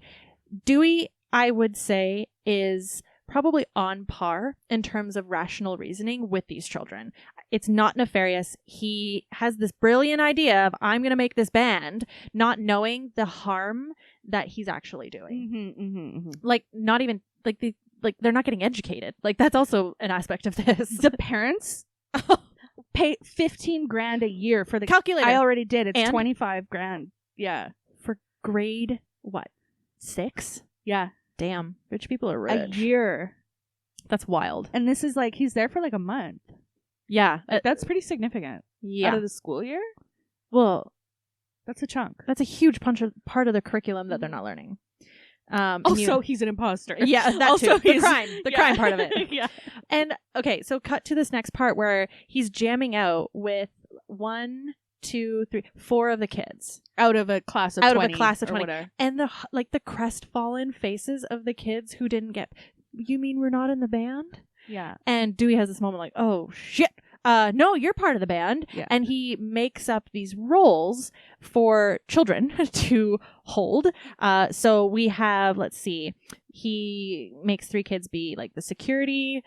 Dewey, I would say, is probably on par in terms of rational reasoning with these children. It's not nefarious. He has this brilliant idea of, I'm going to make this band, not knowing the harm that he's actually doing. Like, not even, like, they're not getting educated. Like, that's also an aspect of this. The parents pay $15,000 a year for the calculator. I already did. It's $25,000. Yeah. For grade, what? 6? Yeah. Damn. Rich people are rich. A year. That's wild. And this is like, he's there for like a month. Yeah. That's pretty significant. Yeah. Out of the school year? Well, that's a chunk. That's a huge part of the curriculum that they're not learning. Also, he's an imposter. Yeah, that also too. The crime part of it. Yeah. And, okay, so cut to this next part where he's jamming out with 1, 2, 3, 4 of the kids. Out of a class of 20. Whatever. And the crestfallen faces of the kids who didn't get, you mean we're not in the band? Yeah. And Dewey has this moment like, oh, shit. No, you're part of the band. Yeah. And he makes up these roles for children to hold. So we have, let's see, he makes 3 kids be like the security.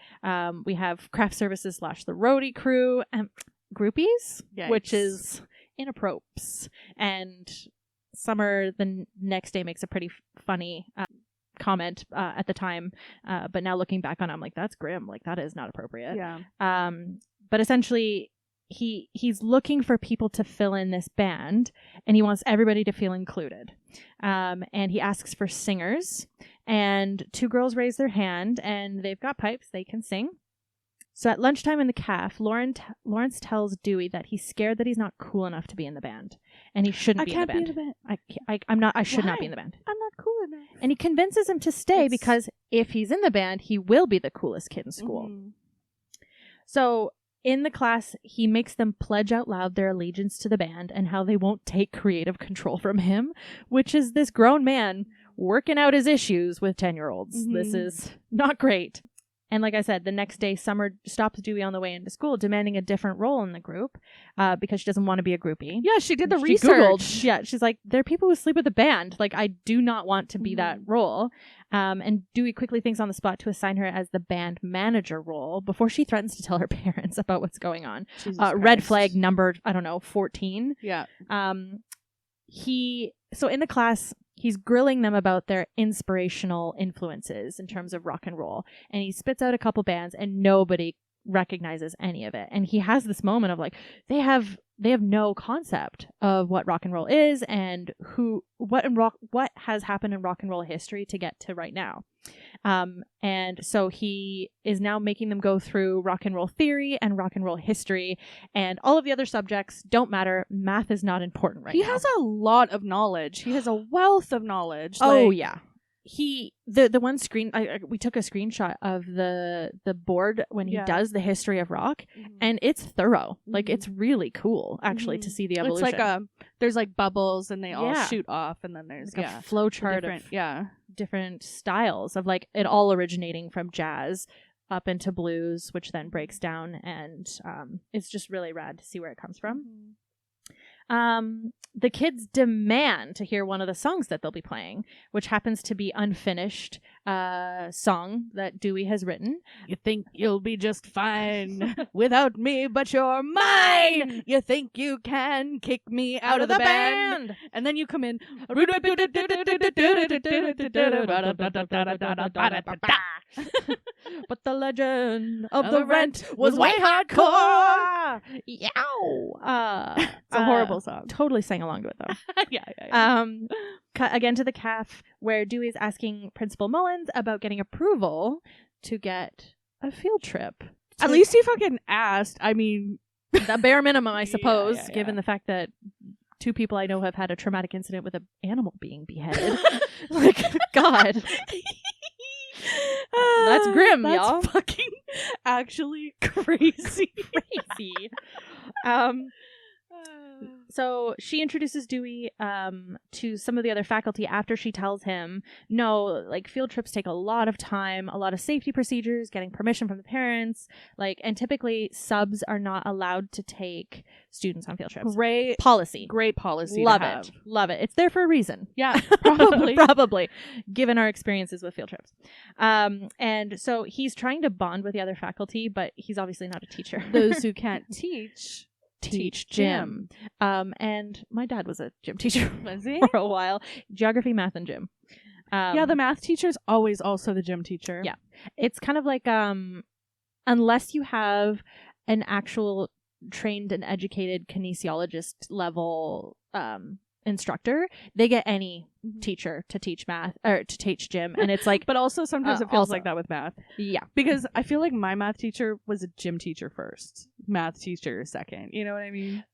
We have craft services / the roadie crew and groupies, which is inappropriate. And Summer the next day makes a pretty funny comment at the time. But now looking back on it, I'm like, that's grim. Like, that is not appropriate. Yeah. But essentially, he's looking for people to fill in this band, and he wants everybody to feel included. And he asks for singers, and 2 girls raise their hand, and they've got pipes. They can sing. So at lunchtime in the caf, Lawrence tells Dewey that he's scared that he's not cool enough to be in the band, and he shouldn't be in the band. I should not be in the band. I'm not cool enough. And he convinces him to stay because if he's in the band, he will be the coolest kid in school. So in the class, he makes them pledge out loud their allegiance to the band and how they won't take creative control from him, which is this grown man working out his issues with 10-year-olds. This is not great. And like I said, the next day, Summer stops Dewey on the way into school, demanding a different role in the group because she doesn't want to be a groupie. Yeah, she did the She research. Googled, yeah, she's like, there are people who sleep with the band. Like, I do not want to be that role. And Dewey quickly thinks on the spot to assign her as the band manager role before she threatens to tell her parents about what's going on. Red flag number, 14. Yeah. So in the class, he's grilling them about their inspirational influences in terms of rock and roll. And he spits out a couple bands and nobody recognizes any of it. And he has this moment of like, they have no concept of what rock and roll is and what has happened in rock and roll history to get to right now. And so he is now making them go through rock and roll theory and rock and roll history, and all of the other subjects don't matter. Math is not important right now. He has a lot of knowledge. He has a wealth of knowledge. Oh, yeah. The one screen we took a screenshot of the board when he does the history of rock, and it's thorough. Like it's really cool actually to see the evolution. It's like there's like bubbles and they all shoot off, and then there's like a flow chart of different styles of like it all originating from jazz up into blues, which then breaks down, and it's just really rad to see where it comes from. The kids demand to hear one of the songs that they'll be playing, which happens to be unfinished song that Dewey has written. You think you'll be just fine without me, but you're mine. You think you can kick me out of the band. And then you come in. But the legend of the rent was way hardcore. Yow. It's a horrible song. Totally sang along to it though. Yeah. Cut again to the CAF where Dewey's asking Principal Mullins about getting approval to get a field trip. At least he fucking asked. I mean, the bare minimum, I suppose, given the fact that 2 people I know have had a traumatic incident with an animal being beheaded. Like, God. That's grim, y'all. That's fucking actually crazy. Crazy. So she introduces Dewey to some of the other faculty after she tells him, no, like field trips take a lot of time, a lot of safety procedures, getting permission from the parents, like, and typically subs are not allowed to take students on field trips. Great policy. Love it. Love it. It's there for a reason. Yeah, probably. Probably, given our experiences with field trips. And so he's trying to bond with the other faculty, but he's obviously not a teacher. Those who can't teach gym. And my dad was a gym teacher was he? for a while. Geography, math, and gym. The math teacher's always also the gym teacher. Yeah. It's kind of like unless you have an actual trained and educated kinesiologist level instructor, they get any teacher to teach math or to teach gym, and it's like but also sometimes it feels like that with math. Yeah, because I feel like my math teacher was a gym teacher first, math teacher second, you know what I mean?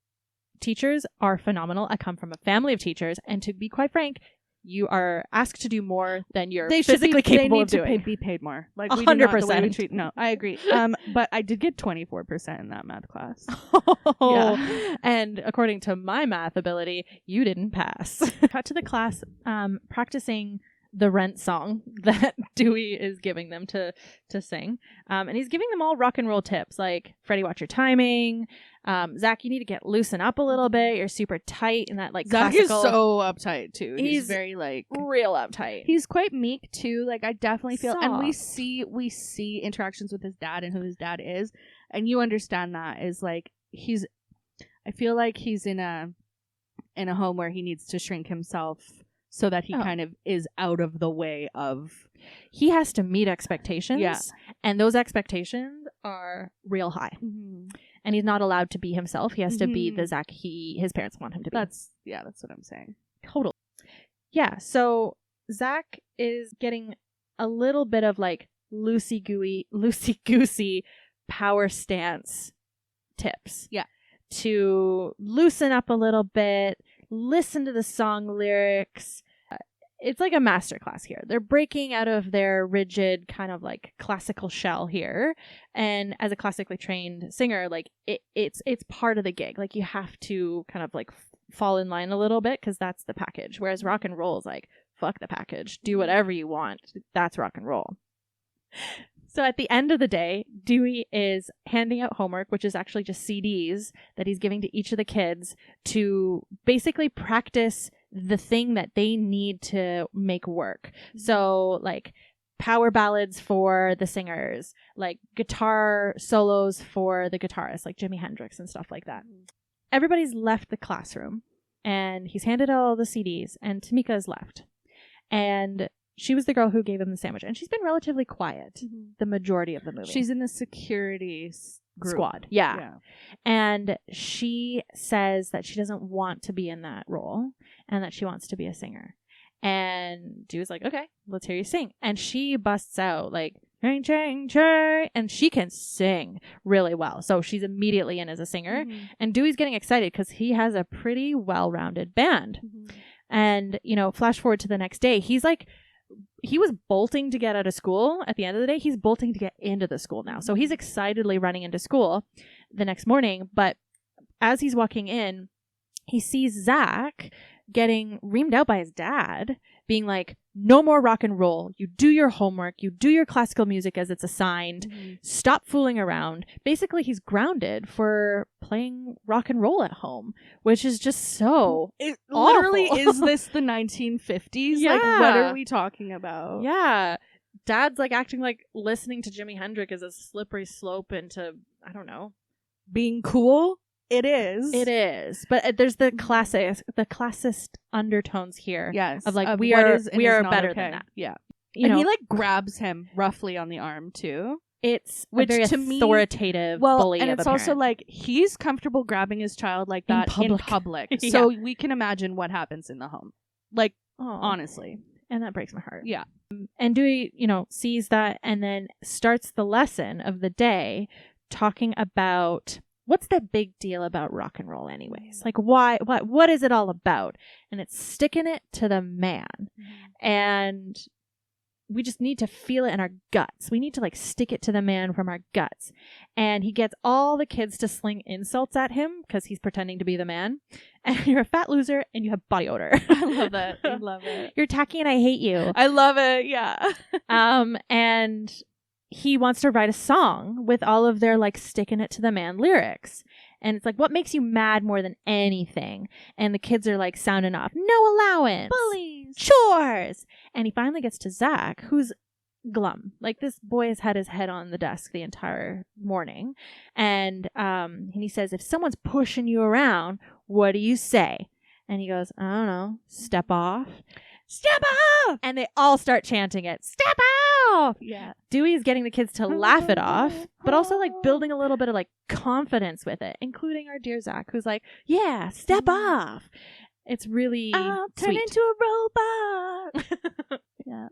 Teachers are phenomenal. I come from a family of teachers, and to be quite frank, you are asked to do more than you're physically capable of doing. They need to be paid more. Like 100%. No, I agree. But I did get 24% in that math class. And according to my math ability, you didn't pass. Cut to the class practicing the Rent song that Dewey is giving them to sing. And he's giving them all rock and roll tips, like, Freddie, watch your timing. Zach, you need to loosen up a little bit. You're super tight in that, like, Zach classical... is so uptight, too. He's very, like... real uptight. He's quite meek, too. Like, I definitely feel... Soft. And we see interactions with his dad and who his dad is. And you understand that is, like, he's... I feel like he's in a home where he needs to shrink himself so that he kind of is out of the way of... He has to meet expectations. Yeah. And those expectations are real high. Mm-hmm. And he's not allowed to be himself. He has to be the Zach his parents want him to be. That's what I'm saying. Totally. Yeah, so Zach is getting a little bit of, like, loosey-goosey power stance tips. Yeah. To loosen up a little bit, listen to the song lyrics. It's like a masterclass here. They're breaking out of their rigid kind of like classical shell here. And as a classically trained singer, like it's part of the gig. Like you have to kind of like fall in line a little bit because that's the package. Whereas rock and roll is like, fuck the package. Do whatever you want. That's rock and roll. So at the end of the day, Dewey is handing out homework, which is actually just CDs that he's giving to each of the kids to basically practice the thing that they need to make work. So like power ballads for the singers, like guitar solos for the guitarists, like Jimi Hendrix and stuff like that. Everybody's left the classroom and he's handed out all the CDs and Tamika is left. And she was the girl who gave him the sandwich, and she's been relatively quiet the majority of the movie. She's in the security squad. Yeah. And she says that she doesn't want to be in that role and that she wants to be a singer. And Dewey's like, okay, let's hear you sing. And she busts out like, ching, ching, ching, and she can sing really well. So she's immediately in as a singer. And Dewey's getting excited because he has a pretty well-rounded band. And, you know, flash forward to the next day, he's like, he was bolting to get out of school. At the end of the day, he's bolting to get into the school now. So he's excitedly running into school the next morning. But as he's walking in, he sees Zach getting reamed out by his dad, being like, no more rock and roll. You do your homework. You do your classical music as it's assigned. Stop fooling around. Basically, he's grounded for playing rock and roll at home, which is just so It awful. literally is this the 1950s? Yeah. Like, what are we talking about? Yeah. Dad's like acting like listening to Jimi Hendrix is a slippery slope into, I don't know. Being cool? It is. It is. But there's the classist undertones here. Yes. Of like, of we what are is and is not better than okay. that. Yeah. You and know, he like grabs him roughly on the arm too. it's which a very to me- authoritative Well, bully and of it's a also parent. like he's comfortable grabbing his child like In that in public. public. Yeah. So we can imagine what happens in the home. Like, Aw. honestly. And that breaks my heart. Yeah. And Dewey, you know, sees that and then starts the lesson of the day talking about what's the big deal about rock and roll anyways? Like what is it all about? And it's sticking it to the man. And we just need to feel it in our guts. We need to like stick it to the man from our guts. And he gets all the kids to sling insults at him because he's pretending to be the man. And you're a fat loser and you have body odor. I love it. I love it. You're tacky and I hate you. I love it. Yeah. And he wants to write a song with all of their like sticking it to the man lyrics. And it's like, what makes you mad more than anything? And the kids are like sounding off, no allowance, Bullies. chores. And he finally gets to Zach, who's glum. Like this boy has had his head on the desk the entire morning. And he says, if someone's pushing you around, what do you say? And he goes, I don't know, step off. Step off! And they all start chanting it. Step off! Yeah. Dewey's getting the kids to laugh it off, but also like building a little bit of like confidence with it, including our dear Zach, who's like, yeah, step off. It's really I'll turn sweet. into a robot. Yeah.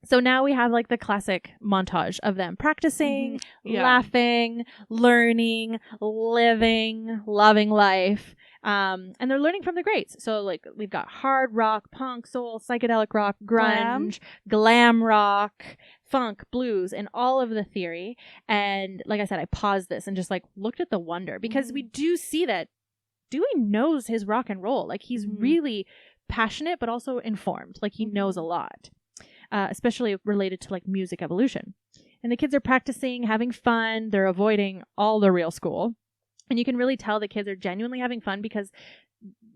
So now we have like the classic montage of them practicing, Yeah. laughing, learning, living, loving life. And they're learning from the greats. So like we've got hard rock, punk, soul, psychedelic rock, grunge, glam rock, funk, blues, and all of the theory. And like I said, I paused this and just like looked at the wonder because we do see that Dewey knows his rock and roll. Like he's really passionate, but also informed. Like he knows a lot. Especially related to like music evolution. And the kids are practicing, having fun. They're avoiding all the real school. And you can really tell the kids are genuinely having fun because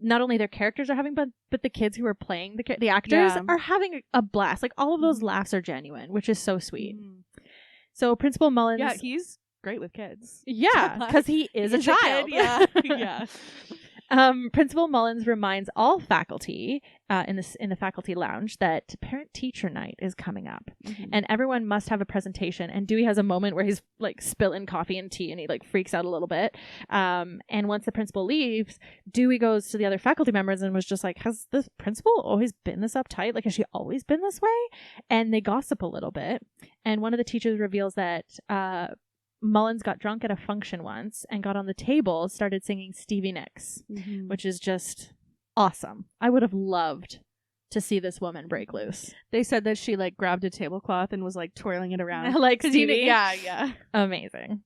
not only their characters are having fun, but the kids who are playing the actors are having a blast. Like all of those laughs are genuine, which is so sweet. So Principal Mullins. Yeah, he's great with kids. Yeah, because he is a child. Kid, yeah. Yeah. Principal Mullins reminds all faculty in the faculty lounge that parent-teacher night is coming up, and everyone must have a presentation. And Dewey has a moment where he's like spilling coffee and tea, and he like freaks out a little bit. And once the principal leaves, Dewey goes to the other faculty members and was just like, "Has the principal always been this uptight? Like, has she always been this way?" And they gossip a little bit, and one of the teachers reveals that Mullins got drunk at a function once and got on the table, started singing Stevie Nicks, which is just awesome. I would have loved to see this woman break loose. They said that she like grabbed a tablecloth and was like twirling it around. Like Stevie? Yeah. Amazing.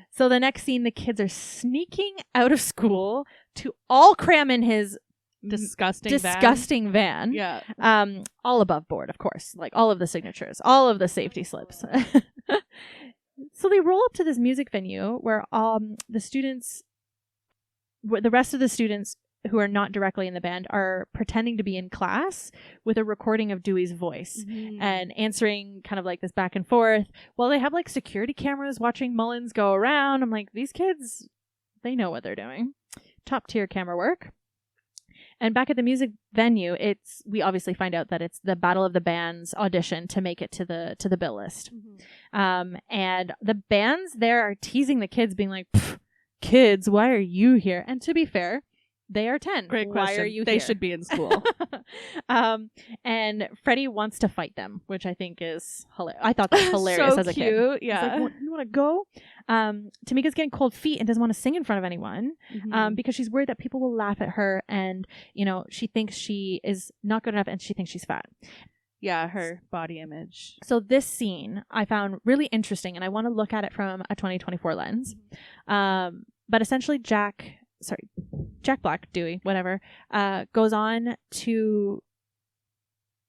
So the next scene, the kids are sneaking out of school to all cram in his disgusting van. Yeah. All above board, of course. Like all of the signatures, all of the safety slips. So they roll up to this music venue where the rest of the students who are not directly in the band are pretending to be in class with a recording of Dewey's voice and answering kind of like this back and forth. Well, they have like security cameras watching Mullins go around. I'm like, these kids, they know what they're doing. Top tier camera work. And back at the music venue, we obviously find out that it's the Battle of the Bands audition to make it to the bill list. And the bands there are teasing the kids, being like, kids, why are you here? And to be fair, they are 10. Great question. Why are you they here? should be in school. And Freddie wants to fight them, which I think is hilarious. I thought that was hilarious so as a cute. kid. Yeah. He's like, you want to go? Tamika's getting cold feet and doesn't want to sing in front of anyone because she's worried that people will laugh at her, and she thinks she is not good enough and she thinks she's fat. Yeah, her body image. So this scene I found really interesting, and I want to look at it from a 2024 lens. But essentially Jack Black, Dewey, whatever, goes on to,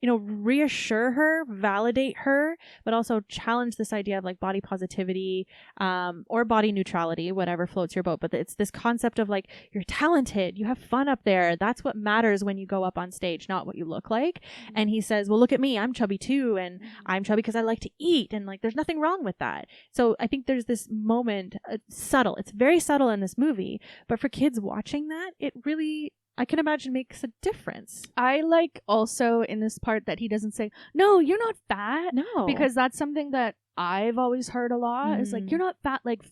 reassure her, validate her, but also challenge this idea of like body positivity, or body neutrality, whatever floats your boat. But it's this concept of like, you're talented, you have fun up there. That's what matters when you go up on stage, not what you look like. And he says, well, look at me, I'm chubby too. And I'm chubby because I like to eat. And like, there's nothing wrong with that. So I think there's this moment, subtle. It's very subtle in this movie, but for kids watching that, it really, I can imagine, makes a difference. I like also in this part that he doesn't say, no, you're not fat. No. Because that's something that I've always heard a lot. Is like, you're not fat, like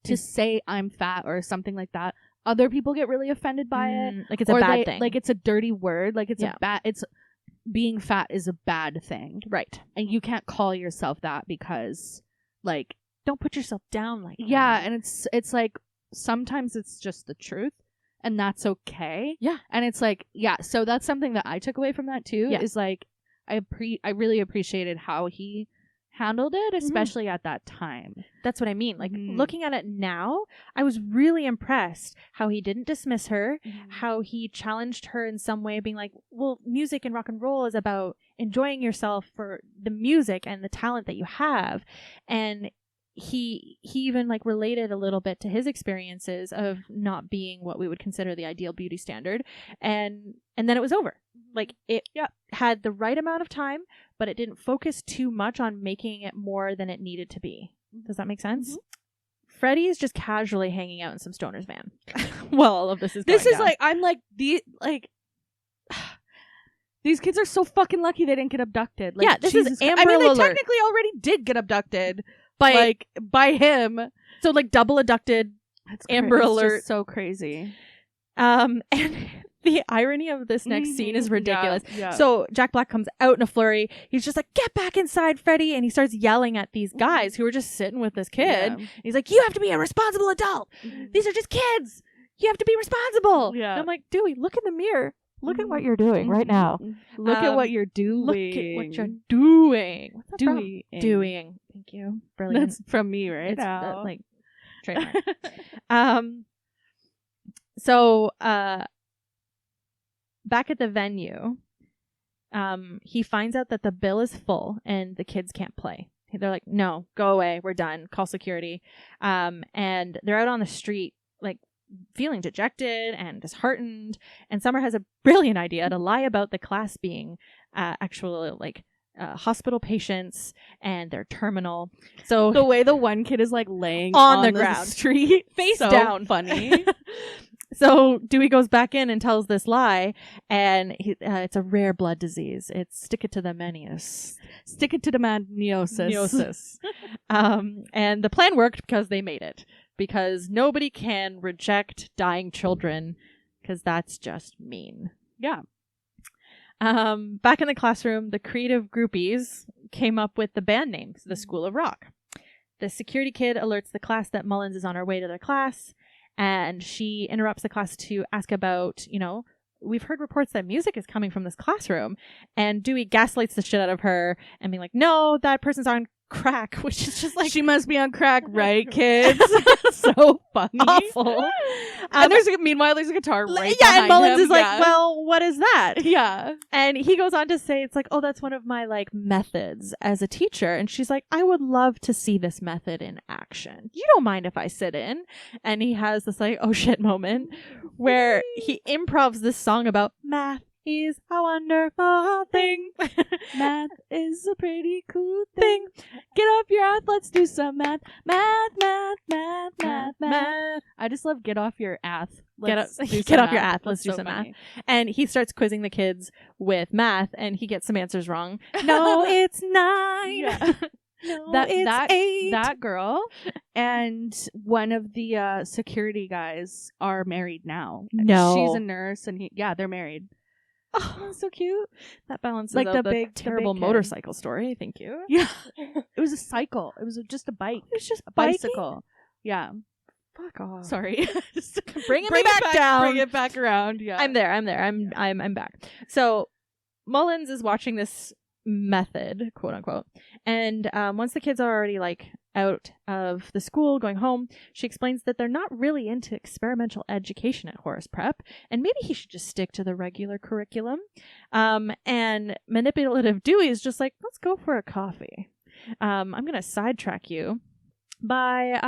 to say I'm fat or something like that. Other people get really offended by it. Like it's a bad thing. Like it's a dirty word. Like being fat is a bad thing. Right. And you can't call yourself that because like, don't put yourself down like that. Yeah. And it's like, sometimes it's just the truth. And that's okay. Yeah. And it's like, yeah. So that's something that I took away from that too. Yeah. Is like, I really appreciated how he handled it, especially at that time. That's what I mean. Like looking at it now, I was really impressed how he didn't dismiss her, how he challenged her in some way, being like, well, music and rock and roll is about enjoying yourself for the music and the talent that you have. And he even like related a little bit to his experiences of not being what we would consider the ideal beauty standard, and then it was over. Like it had the right amount of time, but it didn't focus too much on making it more than it needed to be. Does that make sense? Freddie is just casually hanging out in some stoner's van while all of this is going down. Like, I'm like, these kids are so fucking lucky they didn't get abducted. Like, yeah, this is Amber I mean, they Alert. technically already did get abducted by him. So like double abducted. Amber Alert. Just so crazy. And the irony of this next scene is ridiculous. Yeah. So Jack Black comes out in a flurry. He's just like, get back inside, Freddie. And he starts yelling at these guys who are just sitting with this kid. Yeah. He's like, you have to be a responsible adult. These are just kids. You have to be responsible. Yeah. And I'm like, Dewey, look in the mirror. Look at what you're doing right now. Look at what you're doing. Look at what you're doing. What's that doing? from? Doing. Thank you. Brilliant. That's from me right now. Like trademark. So back at the venue, he finds out that the bill is full and the kids can't play. They're like, no, go away. We're done. Call security. And they're out on the street, like, feeling dejected and disheartened. And Summer has a brilliant idea to lie about the class being actually, like, hospital patients and they're terminal. So the way the one kid is like laying on the ground, street, face so down, funny. So Dewey goes back in and tells this lie, and it's a rare blood disease. It's stick it to the manius. Stick it to the maniosis. And the plan worked because they made it. Because nobody can reject dying children, because that's just mean. Yeah. Back in the classroom, the creative groupies came up with the band name, the School of Rock. The security kid alerts the class that Mullins is on her way to their class, and she interrupts the class to ask about, we've heard reports that music is coming from this classroom, and Dewey gaslights the shit out of her and being like, no, that person's on crack, which is just like, she must be on crack, right, kids? So funny. Awful. And meanwhile there's a guitar right yeah, and Mullins him. is like, well, what is that? Yeah. And he goes on to say, it's like, oh, that's one of my like methods as a teacher. And she's like, I would love to see this method in action. You don't mind if I sit in? And he has this like, oh shit moment where he improvs this song about math He's a wonderful thing. Math is a pretty cool thing. Get off your ass, let's do some math. Math, math, math, math, math. I just love get off your ass. Get off your ass. Let's do some math. And he starts quizzing the kids with math, and he gets some answers wrong. No, it's 9. Yeah. No, it's 8. That girl and one of the security guys are married now. No. She's a nurse, and they're married. Oh, that's so cute. That balances like out the terrible big motorcycle story. Thank you. Yeah. It was a cycle. It was just a bike. It was just a bicycle. Yeah. Fuck off. Sorry. Just bring it back down. Bring it back around. Yeah. I'm there. I'm back. So Mullins is watching this method, quote unquote, and once the kids are already like out of the school going home, she explains that they're not really into experimental education at Horace Prep, and maybe he should just stick to the regular curriculum. And manipulative Dewey is just like, let's go for a coffee. I'm gonna sidetrack you by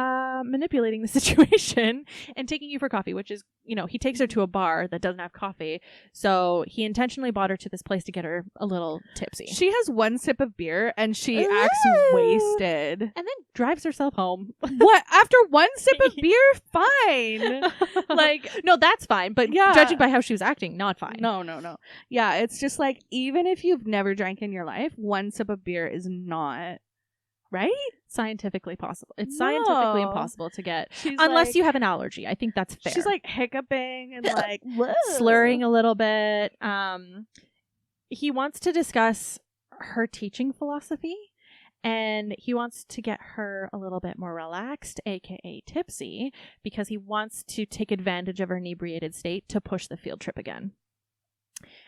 manipulating the situation and taking you for coffee, which is, he takes her to a bar that doesn't have coffee. So he intentionally brought her to this place to get her a little tipsy. She has one sip of beer and she acts wasted. And then drives herself home. What? After one sip of beer? Fine. No, that's fine. But yeah, judging by how she was acting, not fine. No. Yeah, it's just like, even if you've never drank in your life, one sip of beer is not... Right? Scientifically possible. It's scientifically impossible to get. Unless you have an allergy. I think that's fair. She's like hiccuping and like slurring a little bit. He wants to discuss her teaching philosophy, and he wants to get her a little bit more relaxed, aka tipsy, because he wants to take advantage of her inebriated state to push the field trip again.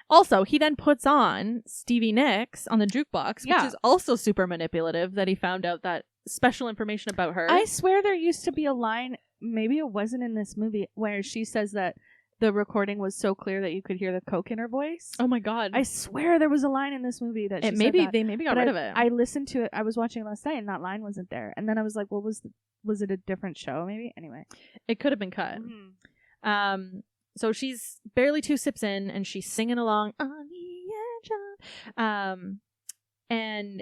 Also, he then puts on Stevie Nicks on the jukebox, which is also super manipulative, that he found out that special information about her. I swear there used to be a line, maybe it wasn't in this movie, where she says that the recording was so clear that you could hear the coke in her voice. Oh my god. I swear there was a line in this movie that she said that. They maybe got rid of it. I listened to it. I was watching it last night and that line wasn't there. And then I was like, well, was it a different show maybe? Anyway. It could have been cut. Mm-hmm. So she's barely 2 sips in, and she's singing along on the edge of... and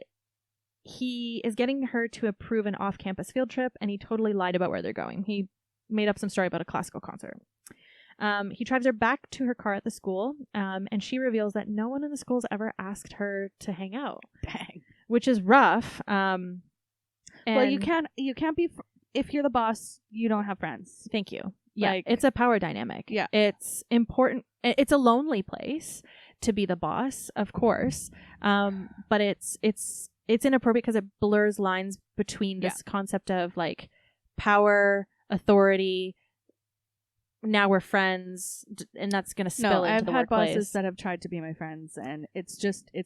he is getting her to approve an off-campus field trip, and he totally lied about where they're going. He made up some story about a classical concert. He drives her back to her car at the school, and she reveals that no one in the school's ever asked her to hang out. Dang. Which is rough. Well, you can't be... If you're the boss, you don't have friends. Thank you. Yeah, it's a power dynamic. Yeah. It's important. It's a lonely place to be the boss, of course. But it's inappropriate because it blurs lines between this concept of like power, authority. Now we're friends, and that's going to spill into the workplace. I've had bosses that have tried to be my friends, and it's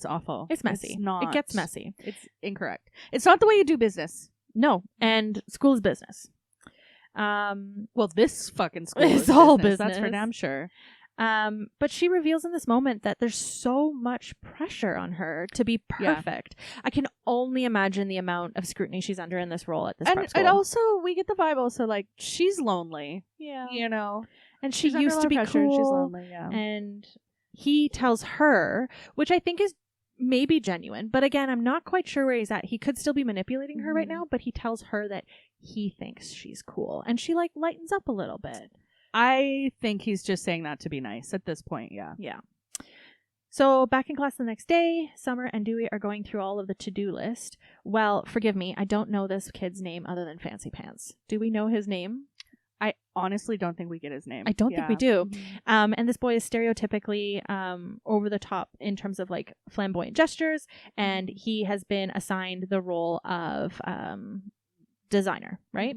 awful. It's messy. It gets messy. It's incorrect. It's not the way you do business. No, and school is business. Well, this fucking school is all business. That's for damn sure. But she reveals in this moment that there's so much pressure on her to be perfect. I can only imagine the amount of scrutiny she's under in this role at this prep school. And also, we get the vibe also, like, she's lonely. Yeah. And she used to be cool. And she's lonely, And he tells her, which I think is maybe genuine, but again, I'm not quite sure where he's at. He could still be manipulating her right now, but he tells her that he thinks she's cool, and she like lightens up a little bit. I think he's just saying that to be nice at this point. Yeah. So back in class the next day, Summer and Dewey are going through all of the to-do list. Well, forgive me, I don't know this kid's name other than Fancy Pants. Do we know his name? I honestly don't think we get his name. I don't think we do. And this boy is stereotypically over the top in terms of like flamboyant gestures, and he has been assigned the role of designer, right?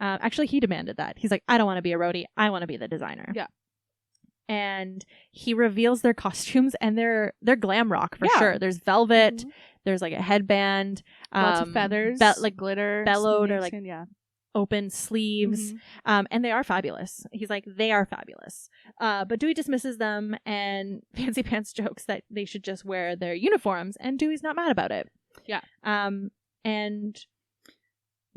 Actually, he demanded that. He's like, I don't want to be a roadie. I want to be the designer. Yeah. And he reveals their costumes, and they're glam rock for sure. There's velvet. There's like a headband. Lots of feathers. Like glitter. Bellowed or like... open sleeves, and they are fabulous. He's like, they are fabulous. But Dewey dismisses them, and Fancy Pants jokes that they should just wear their uniforms, and Dewey's not mad about it. Yeah. And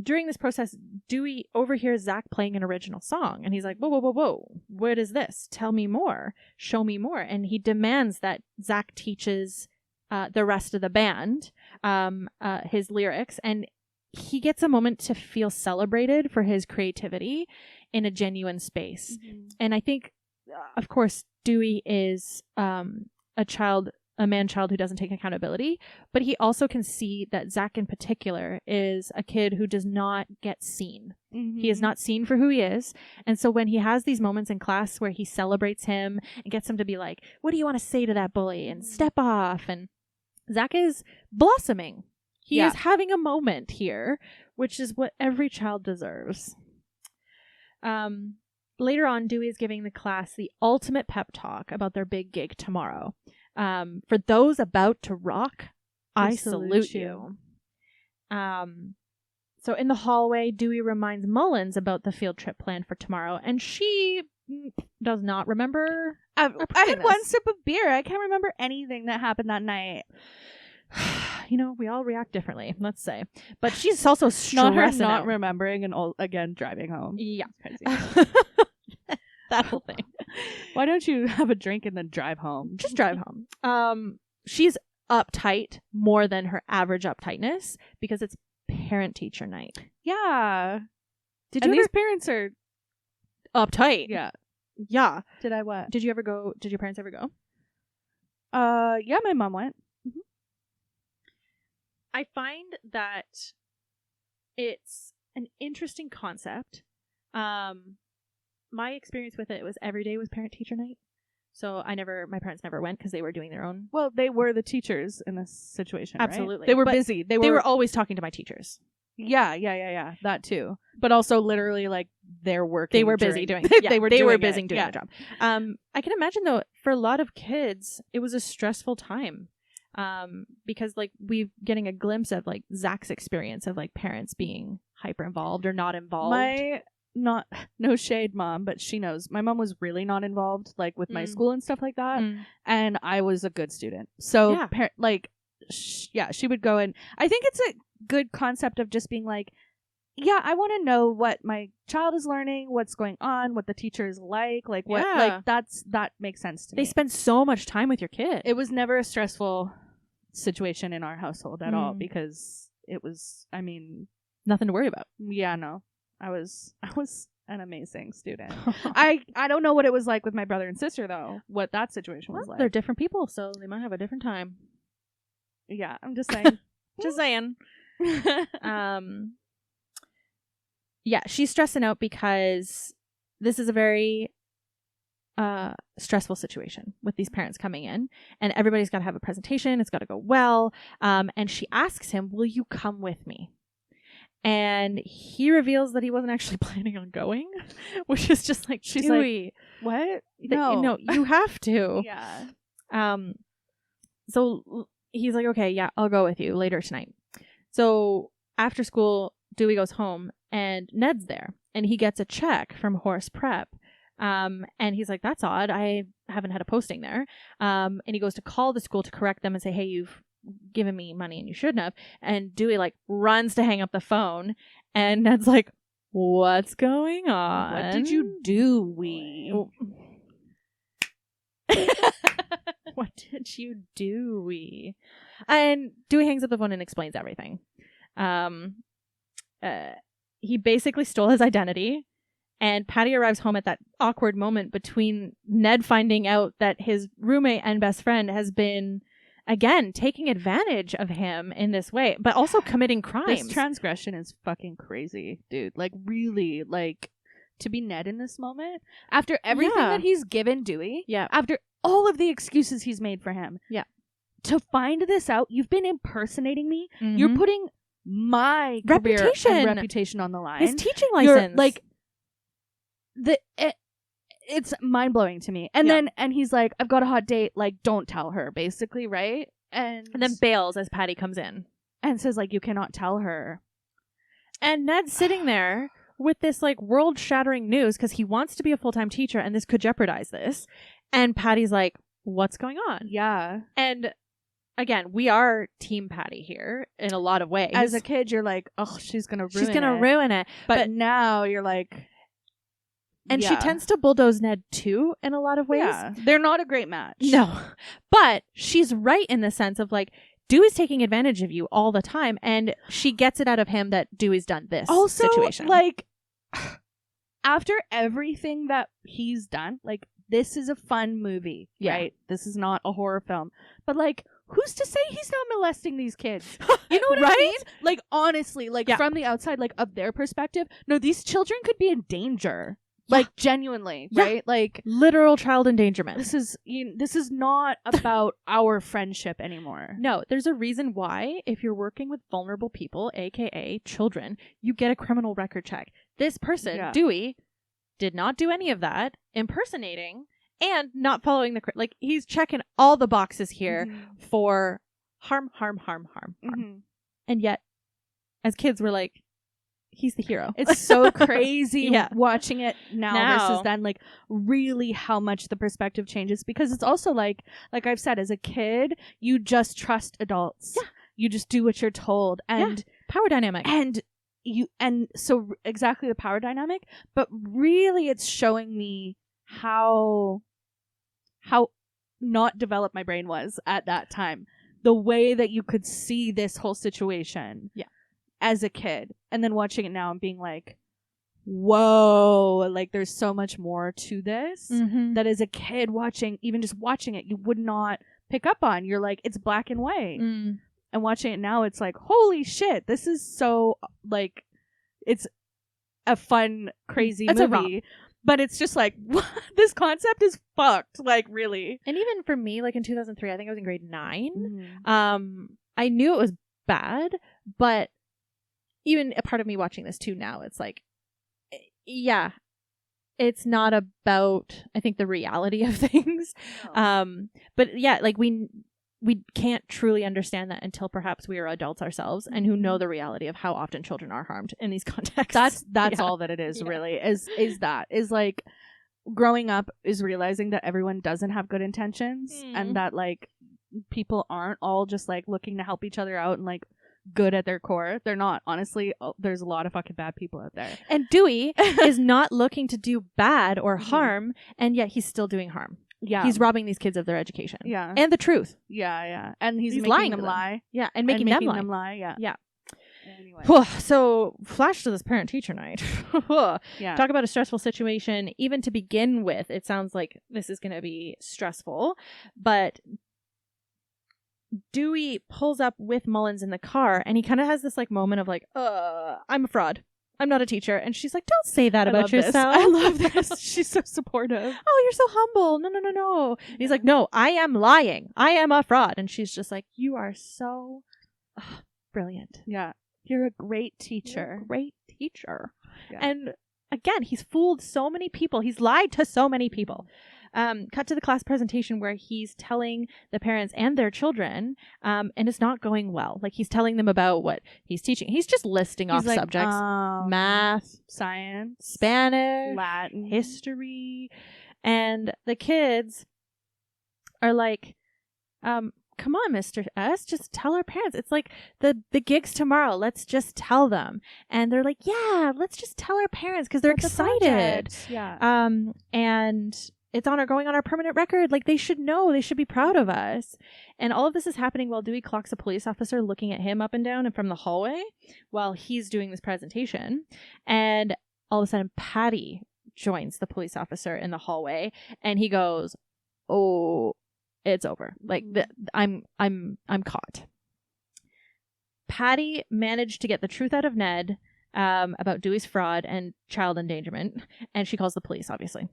during this process, Dewey overhears Zach playing an original song. And he's like, whoa, whoa, whoa, whoa. What is this? Tell me more. Show me more. And he demands that Zach teaches the rest of the band his lyrics. And he gets a moment to feel celebrated for his creativity in a genuine space. Mm-hmm. And I think, of course, Dewey is a man-child who doesn't take accountability, but he also can see that Zach in particular is a kid who does not get seen. Mm-hmm. He is not seen for who he is. And so when he has these moments in class where he celebrates him and gets him to be like, what do you want to say to that bully? And step off. And Zach is blossoming. He is having a moment here, which is what every child deserves. Later on, Dewey is giving the class the ultimate pep talk about their big gig tomorrow. For those about to rock, I salute you. So in the hallway, Dewey reminds Mullins about the field trip plan for tomorrow, and she does not remember. I had one sip of beer. I can't remember anything that happened that night. We all react differently, let's say. But she's also stressing not her not out. Remembering and again driving home. Yeah. Crazy. That whole thing. Why don't you have a drink and then drive home? Just drive home. She's uptight more than her average uptightness because it's parent-teacher night. Yeah. These parents are uptight. Yeah. Yeah. Did I what? Did you ever go? Did your parents ever go? Yeah, my mom went. Mm-hmm. I find that it's an interesting concept. My experience with it was every day was parent-teacher night. So my parents never went because they were doing their own. Well, they were the teachers in this situation. Absolutely. Right? They were busy. They were always talking to my teachers. Yeah. That too. But also literally like they're working. They were busy doing they were busy doing their job. I can imagine though, for a lot of kids, it was a stressful time. Because like we're getting a glimpse of like Zach's experience of like parents being hyper involved or not involved. No shade mom, but she knows my mom was really not involved like with my school and stuff like that. And I was a good student. So she would go, and I think it's a good concept of just being like, yeah, I want to know what my child is learning, what's going on, what the teacher is like what, like that makes sense to me. They spend so much time with your kid. It was never a stressful situation in our household at all because it was, nothing to worry about. Yeah, no. I was an amazing student. I don't know what it was like with my brother and sister though. What that situation was like. They're different people, so they might have a different time. Yeah, I'm just saying. Just saying. Yeah, she's stressing out because this is a very stressful situation with these parents coming in, and everybody's got to have a presentation. It's got to go well. And she asks him, "Will you come with me?" And he reveals that he wasn't actually planning on going, which is just like, she's Dewey, like, what? No, you have to. Yeah. So he's like, okay, yeah, I'll go with you later tonight. So after school, Dewey goes home and Ned's there and he gets a check from Horace Prep. And he's like, that's odd. I haven't had a posting there. And he goes to call the school to correct them and say, hey, you've given me money and you shouldn't have. And Dewey like runs to hang up the phone, and Ned's like, what's going on? What did you do, Wee? What did you do, Wee? And Dewey hangs up the phone and explains everything. He basically stole his identity, and Patty arrives home at that awkward moment between Ned finding out that his roommate and best friend has been, again, taking advantage of him in this way, but also committing crimes. This transgression is fucking crazy, dude. Like, really, like, to be Ned in this moment, after everything that he's given Dewey, after all of the excuses he's made for him, to find this out, you've been impersonating me, you're putting my reputation and reputation on the line. His teaching license. You're, like, it's mind-blowing to me. And then he's like, I've got a hot date, like, don't tell her, basically, right? And then bails as Patty comes in and says, like, you cannot tell her. And Ned's sitting there with this like world-shattering news because he wants to be a full-time teacher and this could jeopardize this. And Patty's like, what's going on? Yeah. And again, we are Team Patty here in a lot of ways. As a kid, you're like, oh, she's going to ruin it. She's going to ruin it. But now you're like... And she tends to bulldoze Ned too in a lot of ways. Yeah. They're not a great match. No. But she's right in the sense of like, Dewey's taking advantage of you all the time, and she gets it out of him that Dewey's done this situation. Like, after everything that he's done, like, this is a fun movie, right? This is not a horror film. But, like, who's to say he's not molesting these kids? You know what I mean? Like, honestly, like, from the outside, like, of their perspective, no, these children could be in danger. Like, genuinely, right? Like, literal child endangerment. This is not about our friendship anymore. No, there's a reason why, if you're working with vulnerable people, aka children, you get a criminal record check. This person, Dewey, did not do any of that, impersonating and not following the... Like, he's checking all the boxes here for harm. And yet, as kids, we're like, he's the hero. It's so crazy watching it now versus then, like, really how much the perspective changes, because it's also like I've said, as a kid, you just trust adults. Yeah. You just do what you're told. And power dynamic. And so exactly the power dynamic, but really it's showing me how not developed my brain was at that time. The way that you could see this whole situation. Yeah. As a kid, and then watching it now and being like, whoa, like, there's so much more to this that as a kid even just watching it, you would not pick up on. You're like, it's black and white. And watching it now, it's like, holy shit, this is so, like, it's a fun, crazy movie. But it's just like, what? This concept is fucked, like, really. And even for me, like, in 2003, I think I was in grade 9, I knew it was bad, but even a part of me watching this too now, it's like, yeah, it's not about, I think, the reality of things. But yeah, like, we can't truly understand that until perhaps we are adults ourselves and who know the reality of how often children are harmed in these contexts. That's all that it is, really, is like, growing up is realizing that everyone doesn't have good intentions and that, like, people aren't all just, like, looking to help each other out and, like, good at their core. They're not. Honestly, there's a lot of fucking bad people out there. And Dewey is not looking to do bad or harm, and yet he's still doing harm. Yeah. He's robbing these kids of their education. Yeah. And the truth. Yeah. And he's making them lie. Yeah. And making them lie. Yeah. Yeah. Anyway. So, flash to this parent-teacher night. Yeah. Talk about a stressful situation. Even to begin with, it sounds like this is going to be stressful. But Dewey pulls up with Mullins in the car, and he kind of has this, like, moment of, like, I'm a fraud. I'm not a teacher. And she's like, don't say that about yourself. I love this. She's so supportive. Oh, you're so humble. No. And he's like, no, I am lying. I am a fraud. And she's just like, you are so brilliant. Yeah. You're a great teacher. Yeah. And again, he's fooled so many people. He's lied to so many people. Cut to the class presentation where he's telling the parents and their children, and it's not going well. Like, he's telling them about what he's teaching. He's just listing off subjects. Math, science, Spanish, Latin, history. And the kids are like, come on, Mr. S, just tell our parents. It's like the gig's tomorrow. Let's just tell them. And they're like, yeah, let's just tell our parents because they're excited. Yeah. And it's going on our permanent record. Like, they should know. They should be proud of us. And all of this is happening while Dewey clocks a police officer looking at him up and down and from the hallway while he's doing this presentation. And all of a sudden, Patty joins the police officer in the hallway, and he goes, "Oh, it's over. Like, I'm caught." Patty managed to get the truth out of Ned about Dewey's fraud and child endangerment, and she calls the police, obviously.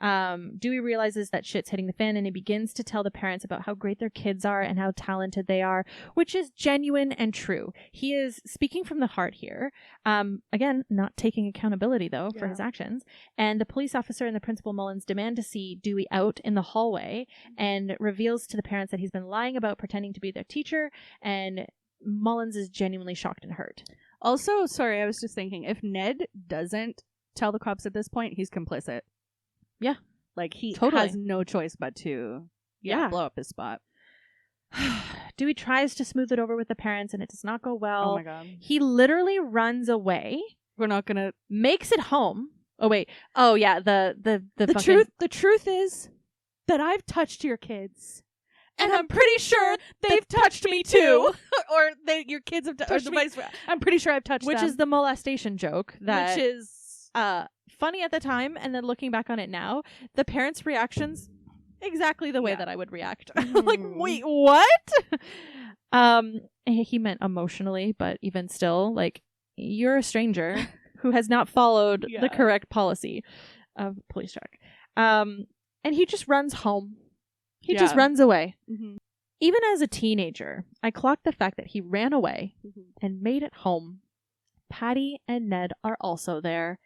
Dewey realizes that shit's hitting the fan, and he begins to tell the parents about how great their kids are and how talented they are, which is genuine and true. He is speaking from the heart here. Again, not taking accountability, though, for his actions. And the police officer and the principal Mullins demand to see Dewey out in the hallway and reveals to the parents that he's been lying about pretending to be their teacher, and Mullins is genuinely shocked and hurt. Also, sorry, I was just thinking, if Ned doesn't tell the cops at this point, he's complicit. Yeah. Like, he has no choice but to blow up his spot. Dewey tries to smooth it over with the parents, and it does not go well. Oh my god. He literally runs away. We're not gonna Makes it home. Oh wait. Oh yeah. The fucking... truth is that I've touched your kids, and I'm pretty sure they've touched me too. Or your kids have touched me. I'm pretty sure I've touched them. Which is the molestation joke that which is funny at the time, and then looking back on it now, the parents' reactions exactly the way that I would react. Like, wait, what? He meant emotionally, but even still, like, you're a stranger who has not followed the correct policy of police check. And he just runs home. He just runs away. Mm-hmm. Even as a teenager, I clocked the fact that he ran away and made it home. Patty and Ned are also there.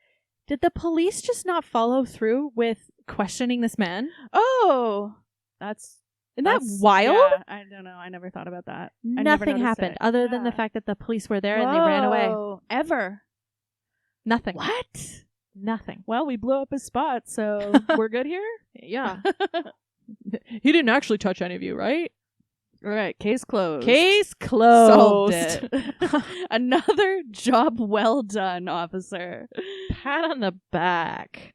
Did the police just not follow through with questioning this man? Oh, isn't that wild? Yeah, I don't know. I never thought about that. Nothing happened other than the fact that the police were there and they ran away. Ever. Nothing. What? Nothing. Well, we blew up his spot, so we're good here? Yeah. He didn't actually touch any of you, right? All right, case closed. Case closed. Solved it. Another job well done, officer. Pat on the back.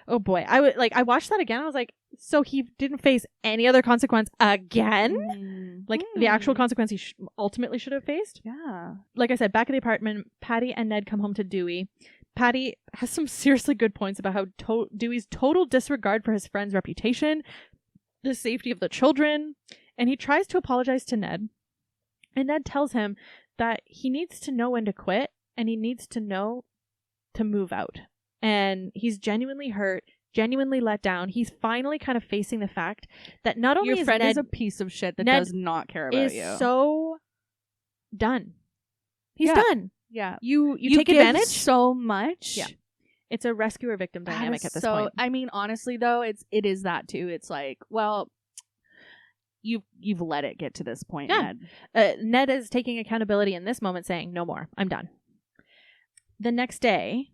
Oh boy, I watched that again. I was like, so he didn't face any other consequence again? Like the actual consequence he ultimately should have faced? Yeah. Like I said, back at the apartment, Patty and Ned come home to Dewey. Patty has some seriously good points about how Dewey's total disregard for his friend's reputation, the safety of the children, and he tries to apologize to Ned. And Ned tells him that he needs to know when to quit and he needs to know to move out. And he's genuinely hurt, genuinely let down. He's finally kind of facing the fact that not only your friend Ned is a piece of shit that Ned does not care about you. Is so done. He's done. Yeah. You take advantage so much. Yeah. It's a rescuer victim dynamic at this point. I mean, honestly though, it is that too. It's like, well, you've let it get to this point, Ned. Ned is taking accountability in this moment, saying, "No more. I'm done." The next day,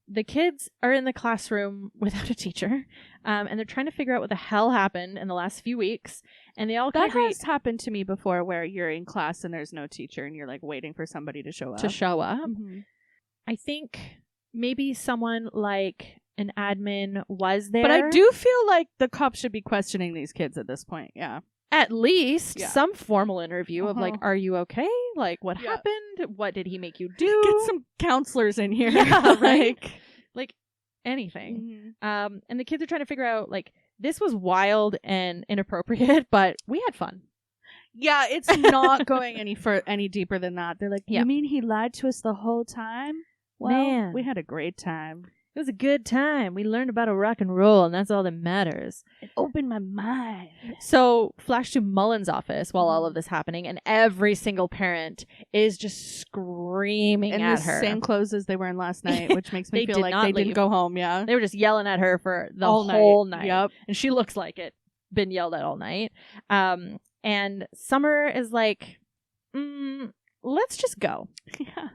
the kids are in the classroom without a teacher, and they're trying to figure out what the hell happened in the last few weeks. And they all that has happened to me before, where you're in class and there's no teacher, and you're like waiting for somebody to show up. Mm-hmm. I think maybe someone like an admin was there, but I do feel like the cops should be questioning these kids at this point. Yeah. At least some formal interview of like, are you okay? Like, what happened? What did he make you do? Get some counselors in here. Yeah, right? like anything. Mm-hmm. And the kids are trying to figure out, like, this was wild and inappropriate, but we had fun. Yeah, it's not going any deeper than that. They're like, you mean he lied to us the whole time? Well, man, we had a great time. It was a good time. We learned about a rock and roll, and that's all that matters. It opened my mind. So, flash to Mullen's office while all of this happening, and every single parent is just screaming at her. In the same clothes as they were in last night, which makes me feel like they didn't go home, They were just yelling at her for the whole night. Yep. And she looks like it been yelled at all night. And Summer is like, let's just go. Yeah.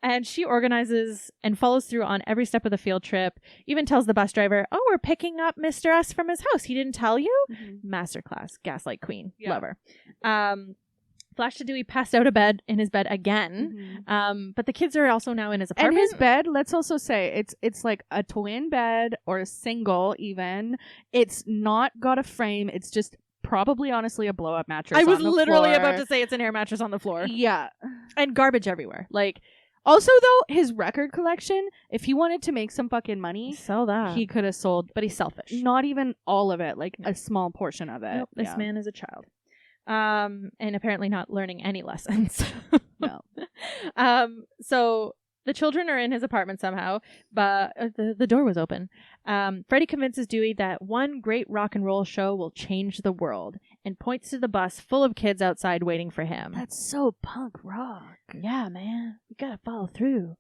And she organizes and follows through on every step of the field trip, even tells the bus driver, "Oh, we're picking up Mr. S from his house. He didn't tell you?" Mm-hmm. Masterclass. Gaslight queen. Yeah. Love her. Flash to Dewey passed out of bed in his bed again. Mm-hmm. But the kids are also now in his apartment. And his bed, let's also say, it's like a twin bed or a single even. It's not got a frame. It's just probably, honestly, a blow-up mattress I was literally about to say it's an air mattress on the floor. Yeah. And garbage everywhere. Like... Also, though, his record collection, if he wanted to make some fucking money, sell that. He could have sold. But he's selfish. Not even all of it, like a small portion of it. Nope, this man is a child. And apparently not learning any lessons. No. So the children are in his apartment somehow, but the door was open. Freddie convinces Dewey that one great rock and roll show will change the world and points to the bus full of kids outside waiting for him. That's so punk rock. Yeah, man. We gotta follow through.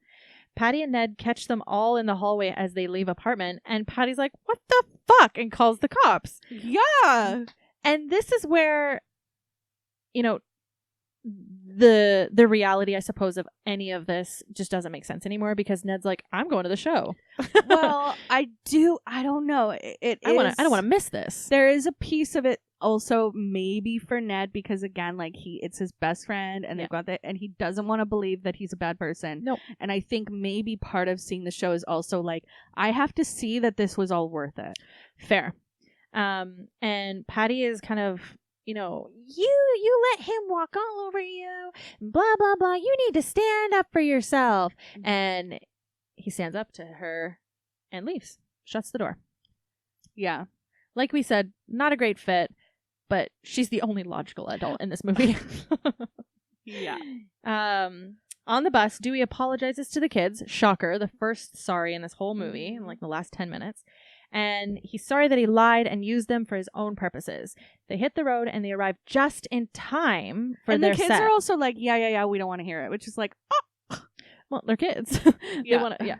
Patty and Ned catch them all in the hallway as they leave apartment, and Patty's like, "What the fuck?" and calls the cops. Yeah. And this is where, the reality, I suppose, of any of this just doesn't make sense anymore because Ned's like, I'm going to the show. Well, I don't know. I don't want to miss this. There is a piece of it also maybe for Ned because again, like it's his best friend and they've got that, and he doesn't want to believe that he's a bad person. Nope. And I think maybe part of seeing the show is also like, I have to see that this was all worth it. Fair. And Patty is kind of, you let him walk all over you, blah, blah, blah. You need to stand up for yourself. And he stands up to her and leaves, shuts the door. Yeah. Like we said, not a great fit, but she's the only logical adult in this movie. Yeah. On the bus, Dewey apologizes to the kids. Shocker, the first sorry in this whole movie, in like the last 10 minutes. And he's sorry that he lied and used them for his own purposes. They hit the road and they arrive just in time for their set. And the kids are also like, yeah, we don't want to hear it, which is like, oh. Well, they're kids. Yeah.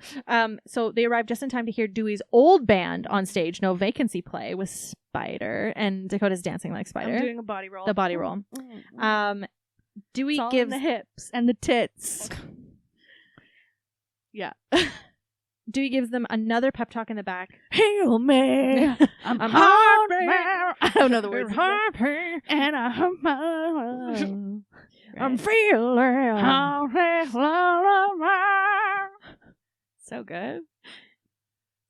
So they arrive just in time to hear Dewey's old band on stage, No Vacancy, play with Spider, and Dakota's dancing like Spider. I'm doing a body roll. The body roll. Dewey gives the hips and the tits. Yeah. Dewey gives them another pep talk in the back. Heal me. I'm hungry. I don't know the words. And I'm feeling so good.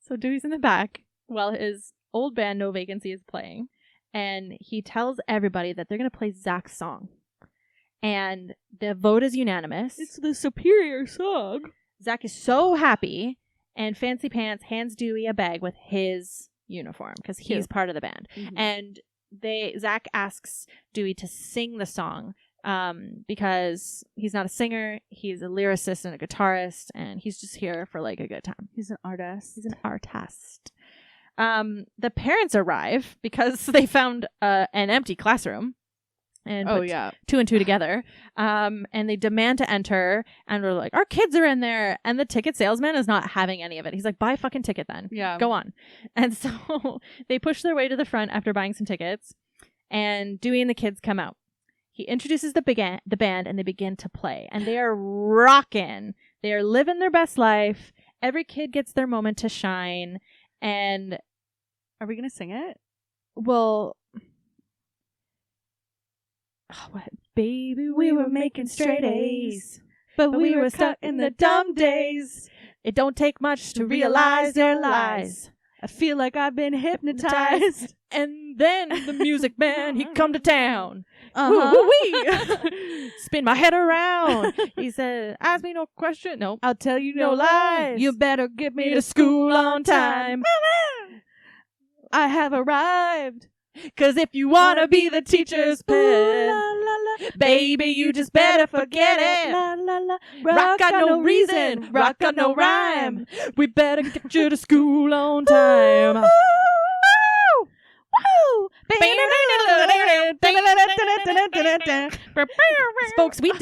So Dewey's in the back while his old band No Vacancy is playing, and he tells everybody that they're going to play Zach's song. And the vote is unanimous. It's the superior song. Zach is so happy, and Fancy Pants hands Dewey a bag with his uniform because he's part of the band. Mm-hmm. And Zach asks Dewey to sing the song because he's not a singer. He's a lyricist and a guitarist, and he's just here for like a good time. He's an artist. The parents arrive because they found an empty classroom. And put 2 and 2 together. And they demand to enter. And we're like, our kids are in there. And the ticket salesman is not having any of it. He's like, buy a fucking ticket then. Yeah. Go on. And so they push their way to the front after buying some tickets. And Dewey and the kids come out. He introduces the band and they begin to play. And they are rocking. They are living their best life. Every kid gets their moment to shine. And are we going to sing it? Well... Oh, what? Baby, we were making straight A's, but we were stuck in the dumb days. It don't take much to realize their lies. I feel like I've been hypnotized. And then the music man, he come to town. Spin my head around. He said, ask me no question. No, I'll tell you no lies. You better get me to school on time. I have arrived. 'Cause if you wanna be the teacher's pet, baby, you just better forget it. Rock got no reason, rock got no rhyme. We better get you to school on time. Woo! Folks, we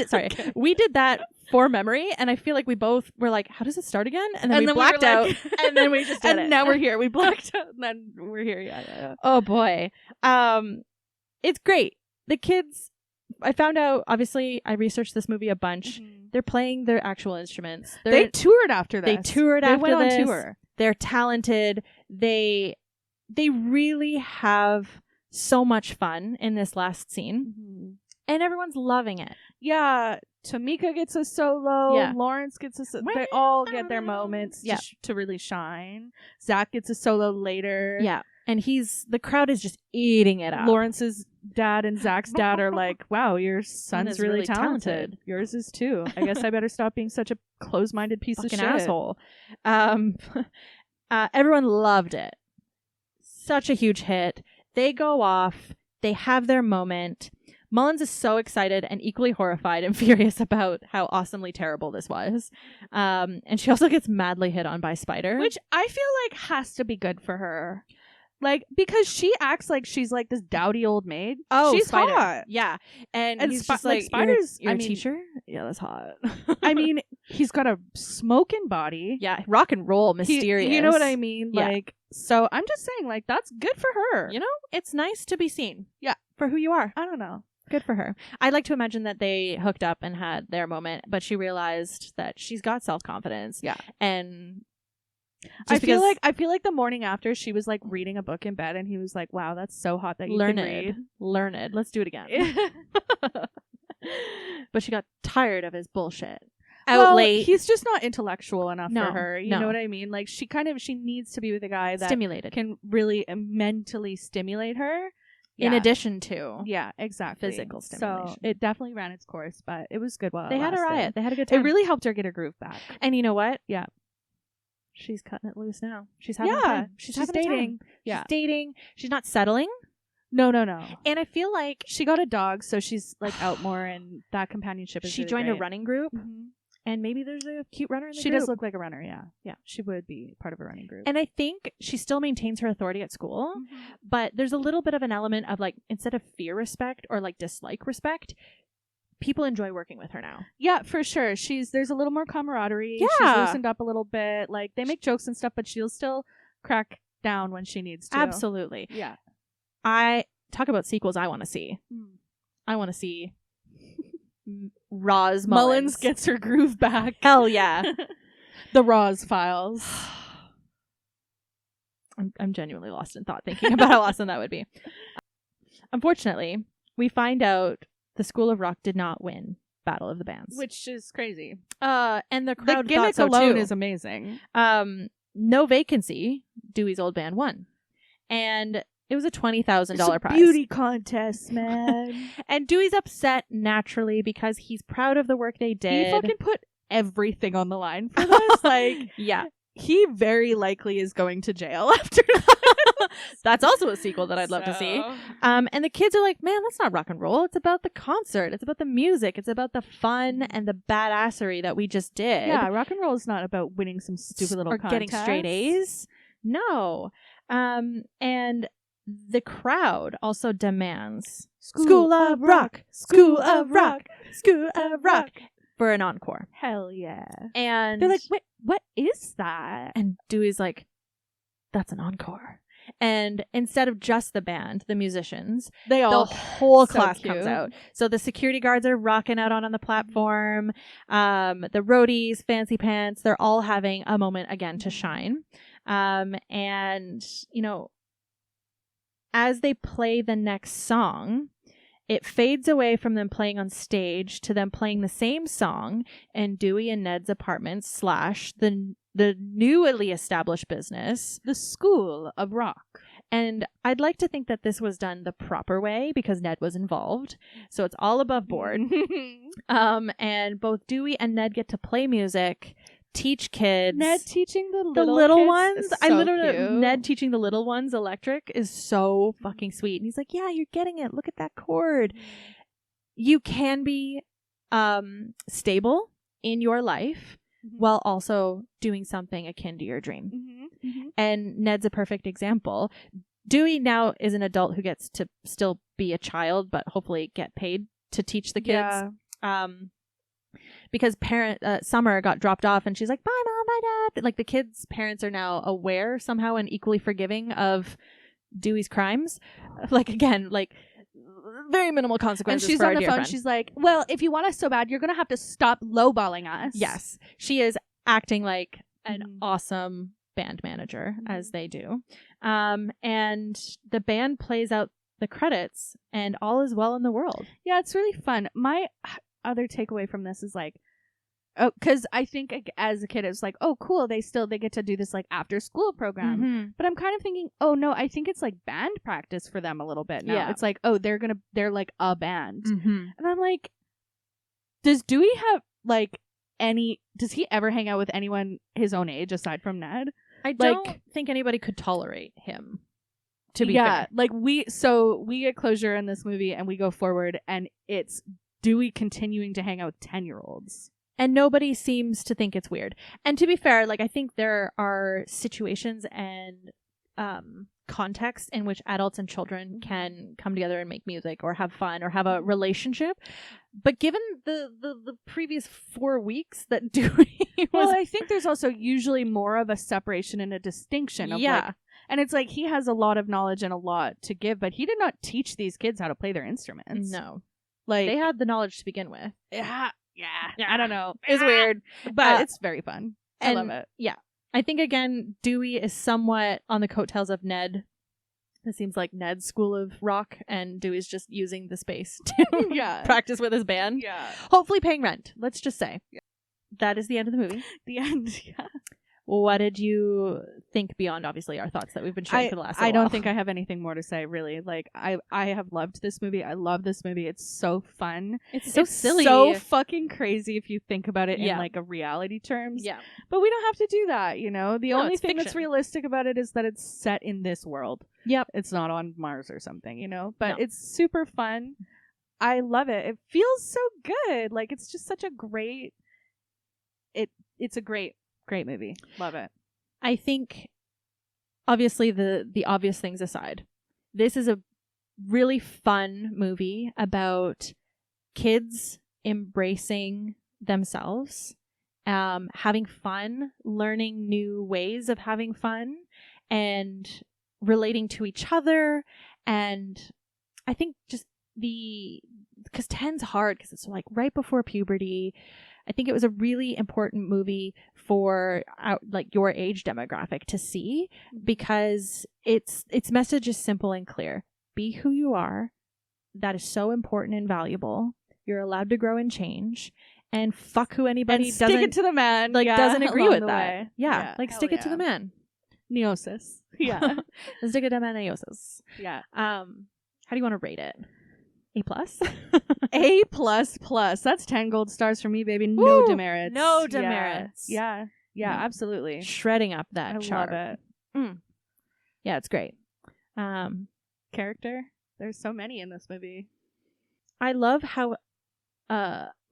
did that for memory, and I feel like we both were like, how does it start again? And then we blacked out, and then we just did it. And now we're here. We blacked out, and then we're here. Yeah. Oh boy. It's great. The kids, I found out, obviously, I researched this movie a bunch. Mm-hmm. They're playing their actual instruments. They toured after this. They went on tour. They're talented. They really have so much fun in this last scene. Mm-hmm. And everyone's loving it. Yeah. Tamika gets a solo. Yeah. Lawrence gets a solo. They all get their moments to really shine. Zach gets a solo later. Yeah. And the crowd is just eating it up. Lawrence's dad and Zach's dad are like, wow, your son's really talented. Yours is too. I guess I better stop being such a closed-minded piece of shit. Asshole. Everyone loved it. Such a huge hit. They go off. They have their moment. Mullins is so excited and equally horrified and furious about how awesomely terrible this was. And she also gets madly hit on by Spider. Which I feel like has to be good for her. Like, because she acts like she's like this dowdy old maid. Oh, she's Spider. Hot. Yeah. And he's just like, Spider's, you're a teacher? Yeah, that's hot. I mean, he's got a smoking body. Yeah, rock and roll, mysterious. You know what I mean? Yeah. Like, so I'm just saying, like, that's good for her. You know, it's nice to be seen. Yeah. For who you are. I don't know. Good for her. I'd like to imagine that they hooked up and had their moment, but she realized that she's got self-confidence. Yeah. And I feel like the morning after she was like reading a book in bed and he was like, wow, that's so hot that you can read. Learned. Let's do it again. But she got tired of his bullshit. Out late. He's just not intellectual enough No, for her. You know what I mean? Like she needs to be with a guy that Stimulated. can really mentally stimulate her. In addition to exactly. physical stimulation. So it definitely ran its course, but it was good while they it had lasted. a riot. They had a good time. It really helped her get her groove back. And you know what? Yeah. She's cutting it loose now. She's having fun. She's dating. Yeah. She's dating. She's not settling. No. And I feel like she got a dog, so she's like out more, and that companionship is she really joined great. a running group. Mm-hmm. And maybe there's a cute runner in the She group. does look like a runner, yeah. Yeah, she would be part of a running group. And I think she still maintains her authority at school, but there's a little bit of an element of like, instead of fear respect or like dislike respect, people enjoy working with her now. Yeah, for sure. There's a little more camaraderie. Yeah. She's loosened up a little bit. Like they make jokes and stuff, but she'll still crack down when she needs to. Absolutely. Yeah. I talk about sequels I want to see. I want to see Roz Mullins gets her groove back. Hell yeah. The Roz Files. I'm genuinely lost in thought thinking about how awesome that would be. Unfortunately, we find out the School of Rock did not win Battle of the Bands, Which is crazy. And the crowd The gimmick thought so alone too. is amazing. No Vacancy, Dewey's old band, won. And it was a $20,000 prize. Beauty contest, man. And Dewey's upset naturally because he's proud of the work they did. He fucking put everything on the line for this. Like, yeah. He very likely is going to jail after this. That's also a sequel that I'd love to see. And the kids are like, man, that's not rock and roll. It's about the concert. It's about the music. It's about the fun and the badassery that we just did. Yeah, rock and roll is not about winning some stupid little contest. Getting straight A's. No. And the crowd also demands School of Rock, School of Rock, School of Rock for an encore. Hell yeah. And they're like, wait, what is that? And Dewey's like, that's an encore. And instead of just the band, the musicians, the whole class comes out. So the security guards are rocking out on the platform. The roadies, fancy pants, they're all having a moment again to shine. And, you know, as they play the next song, it fades away from them playing on stage to them playing the same song in Dewey and Ned's apartments / the newly established business, the School of Rock. And I'd like to think that this was done the proper way because Ned was involved. So it's all above board. And both Dewey and Ned get to play music, teach kids. Ned teaching the little kids ones. is so cute. Ned teaching the little ones electric is so fucking sweet. And he's like, yeah, you're getting it. Look at that chord. You can be stable in your life while also doing something akin to your dream. And Ned's a perfect example. Dewey now is an adult who gets to still be a child, but hopefully get paid to teach the kids. Yeah. Because Summer got dropped off and she's like, bye mom, bye dad. Like the kids' parents are now aware somehow and equally forgiving of Dewey's crimes. Like again, like very minimal consequences. And she's for on our the phone. friend. She's like, well, if you want us so bad, you're going to have to stop lowballing us. Yes. She is acting like an awesome band manager, as they do. And the band plays out the credits and all is well in the world. Yeah, it's really fun. My other takeaway from this is like, oh, because I think as a kid, it was like, oh, cool. They get to do this like after school program. But I'm kind of thinking, oh no, I think it's like band practice for them a little bit now. Yeah. It's like, oh, they're like a band. And I'm like, does Dewey have like does he ever hang out with anyone his own age aside from Ned? I don't think anybody could tolerate him. To be fair. Like we get closure in this movie and we go forward and it's Dewey continuing to hang out with 10-year-olds. And nobody seems to think it's weird. And to be fair, like I think there are situations and contexts in which adults and children can come together and make music or have fun or have a relationship. But given the previous 4 weeks that Dewey was... Well, I think there's also usually more of a separation and a distinction of like, and it's like he has a lot of knowledge and a lot to give, but he did not teach these kids how to play their instruments. No. Like They had the knowledge to begin with. yeah, I don't know. It's weird, But it's very fun. I love it. Yeah. I think, again, Dewey is somewhat on the coattails of Ned. It seems like Ned's school of rock, and Dewey's just using the space to practice with his band. Yeah. Hopefully paying rent, let's just say. Yeah. That is the end of the movie. The end, yeah. What did you think beyond, obviously, our thoughts that we've been sharing for the last I while? don't think I have anything more to say, really. Like, I have loved this movie. I love this movie. It's so fun. It's so silly. So fucking crazy if you think about it in, Yeah. like, a reality terms. Yeah. But we don't have to do that, you know? The only it's thing that's fiction. realistic about it is that it's set in this world. Yep. It's not on Mars or something, you know? But No. it's super fun. I love it. It feels so good. Like, it's just such a great... It's a great movie. Love it. I think, obviously, the obvious things aside, this is a really fun movie about kids embracing themselves, having fun, learning new ways of having fun, and relating to each other. And I think just because 10's hard, because it's like right before puberty. I think it was a really important movie for like your age demographic to see, because its message is simple and clear. Be who you are. That is so important and valuable. You're allowed to grow and change, and fuck who anybody and stick it to the man. Like doesn't agree along with the that. way. Yeah, like stick it to the man. Neosis. Yeah. Stick it to man. Neosis. Yeah. How do you want to rate it? A+? A++. That's 10 gold stars for me, baby. No Woo! demerits. No demerits. Yeah, absolutely. Shredding up that I chart. love it. Yeah, it's great. Character. There's so many in this movie. I love how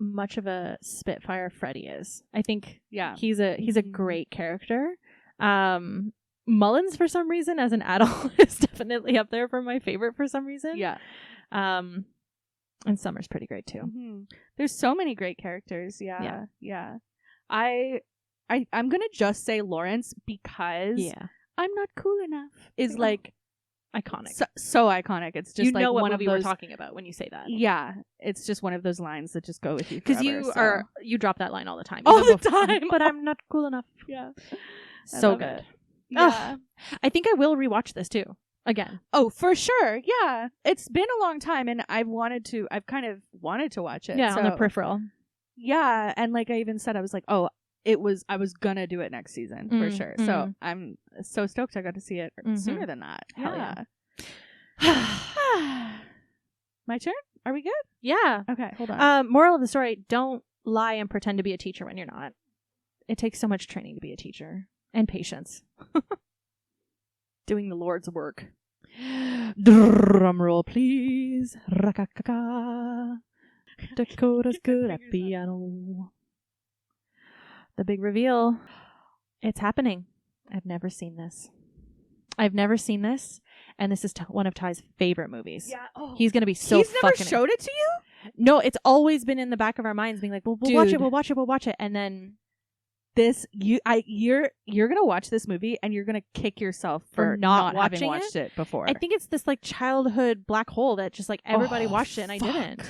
much of a spitfire Freddy is. I think he's a great character. Mullins, for some reason, as an adult, is definitely up there for my favorite for some reason. Yeah. And Summer's pretty great too. Mm-hmm. There's so many great characters. Yeah. I'm gonna just say Lawrence because I'm not cool enough is like iconic. So iconic. It's just like what one of movie those we're talking about when you say that. Yeah, it's just one of those lines that just go with you because you drop that line all the time. But I'm not cool enough. Yeah, so good. Yeah, I think I will rewatch this too. Again. Oh, for sure. Yeah. It's been a long time and I've kind of wanted to watch it. Yeah, on the peripheral. Yeah. And like I even said, I was like, I was gonna do it next season for sure. So I'm so stoked I got to see it sooner than that. Hell yeah. My turn? Are we good? Yeah. Okay, hold on. Moral of the story, don't lie and pretend to be a teacher when you're not. It takes so much training to be a teacher. And patience. Doing the Lord's work. Drum roll, please. Rakakaka. Dakota's good at piano. The big reveal. It's happening. I've never seen this. And this is one of Ty's favorite movies. Yeah. Oh. He's going to be so He's never fucking showed it to you? No, it's always been in the back of our minds being like, we'll watch it. And then you're gonna watch this movie and you're gonna kick yourself for not having watched it before. I think it's this like childhood black hole that just like everybody watched it and I didn't.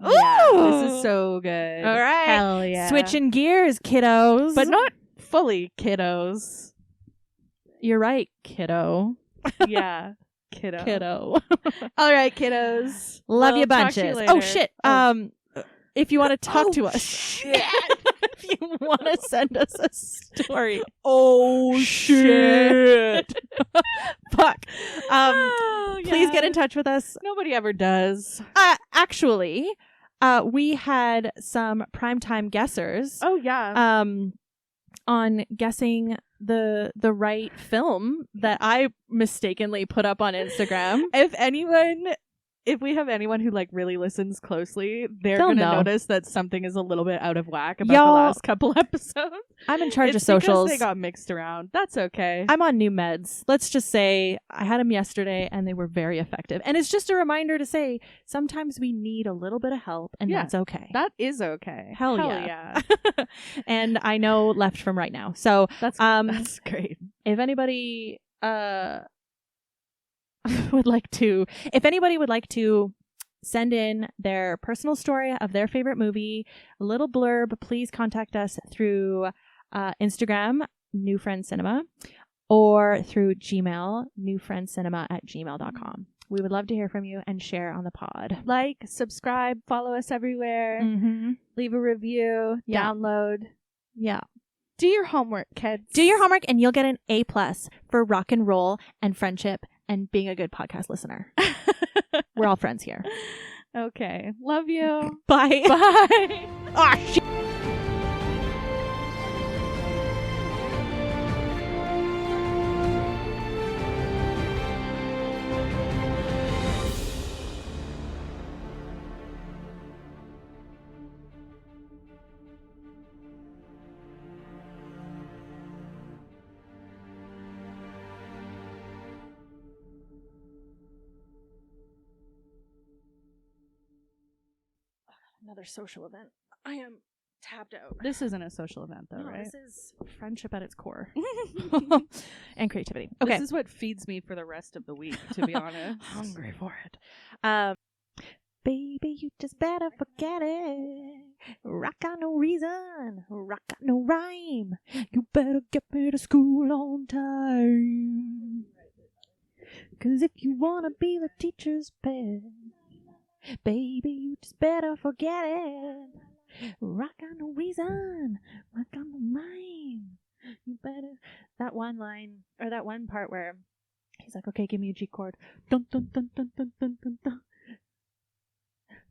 Yeah, this is so good. All right, hell yeah. Switching gears, kiddos, but not fully kiddos. You're right, kiddo. Yeah, kiddo. All right, kiddos. Love you bunches. Oh shit. If you want to talk to us. Shit. If you want to send us a story. Oh, shit. Fuck. Please get in touch with us. Nobody ever does. Actually, we had some primetime guessers. Oh, yeah. On guessing the right film that I mistakenly put up on Instagram. If we have anyone who like really listens closely, they're going to notice that something is a little bit out of whack about the last couple episodes. I'm in charge of socials. Because they got mixed around. That's okay. I'm on new meds. Let's just say I had them yesterday and they were very effective. And it's just a reminder to say sometimes we need a little bit of help and that's okay. That is okay. Hell yeah. And I know left from right now. So that's great. If anybody would like to send in their personal story of their favorite movie, a little blurb, please contact us through Instagram, New Friends Cinema, or through Gmail, newfriendscinema@gmail.com. We would love to hear from you and share on the pod. Like, subscribe, follow us everywhere, leave a review, download. Yeah. Do your homework, kids. Do your homework and you'll get an A+ for rock and roll and friendship and being a good podcast listener. We're all friends here. Okay. Love you. Bye. Bye. Oh, shit. Another social event. I am tapped out. This isn't a social event, though, No, right? This is friendship at its core. And creativity. Okay. This is what feeds me for the rest of the week, to be honest. Hungry for it. Baby, you just better forget it. Rock got no reason. Rock got no rhyme. You better get me to school on time. 'Cause if you wanna be the teacher's pet, baby, you just better forget it. Rock got no reason. Rock got no rhyme. You better. That one line, or that one part where he's like, okay, give me a G chord. Dun dun dun dun dun dun dun dun.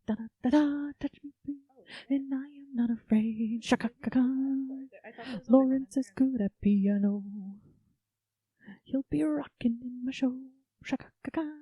Da da da da, touch me, and I am not afraid. Shaka kaka. Lawrence is good at piano. He'll be rocking in my show. Shaka kaka.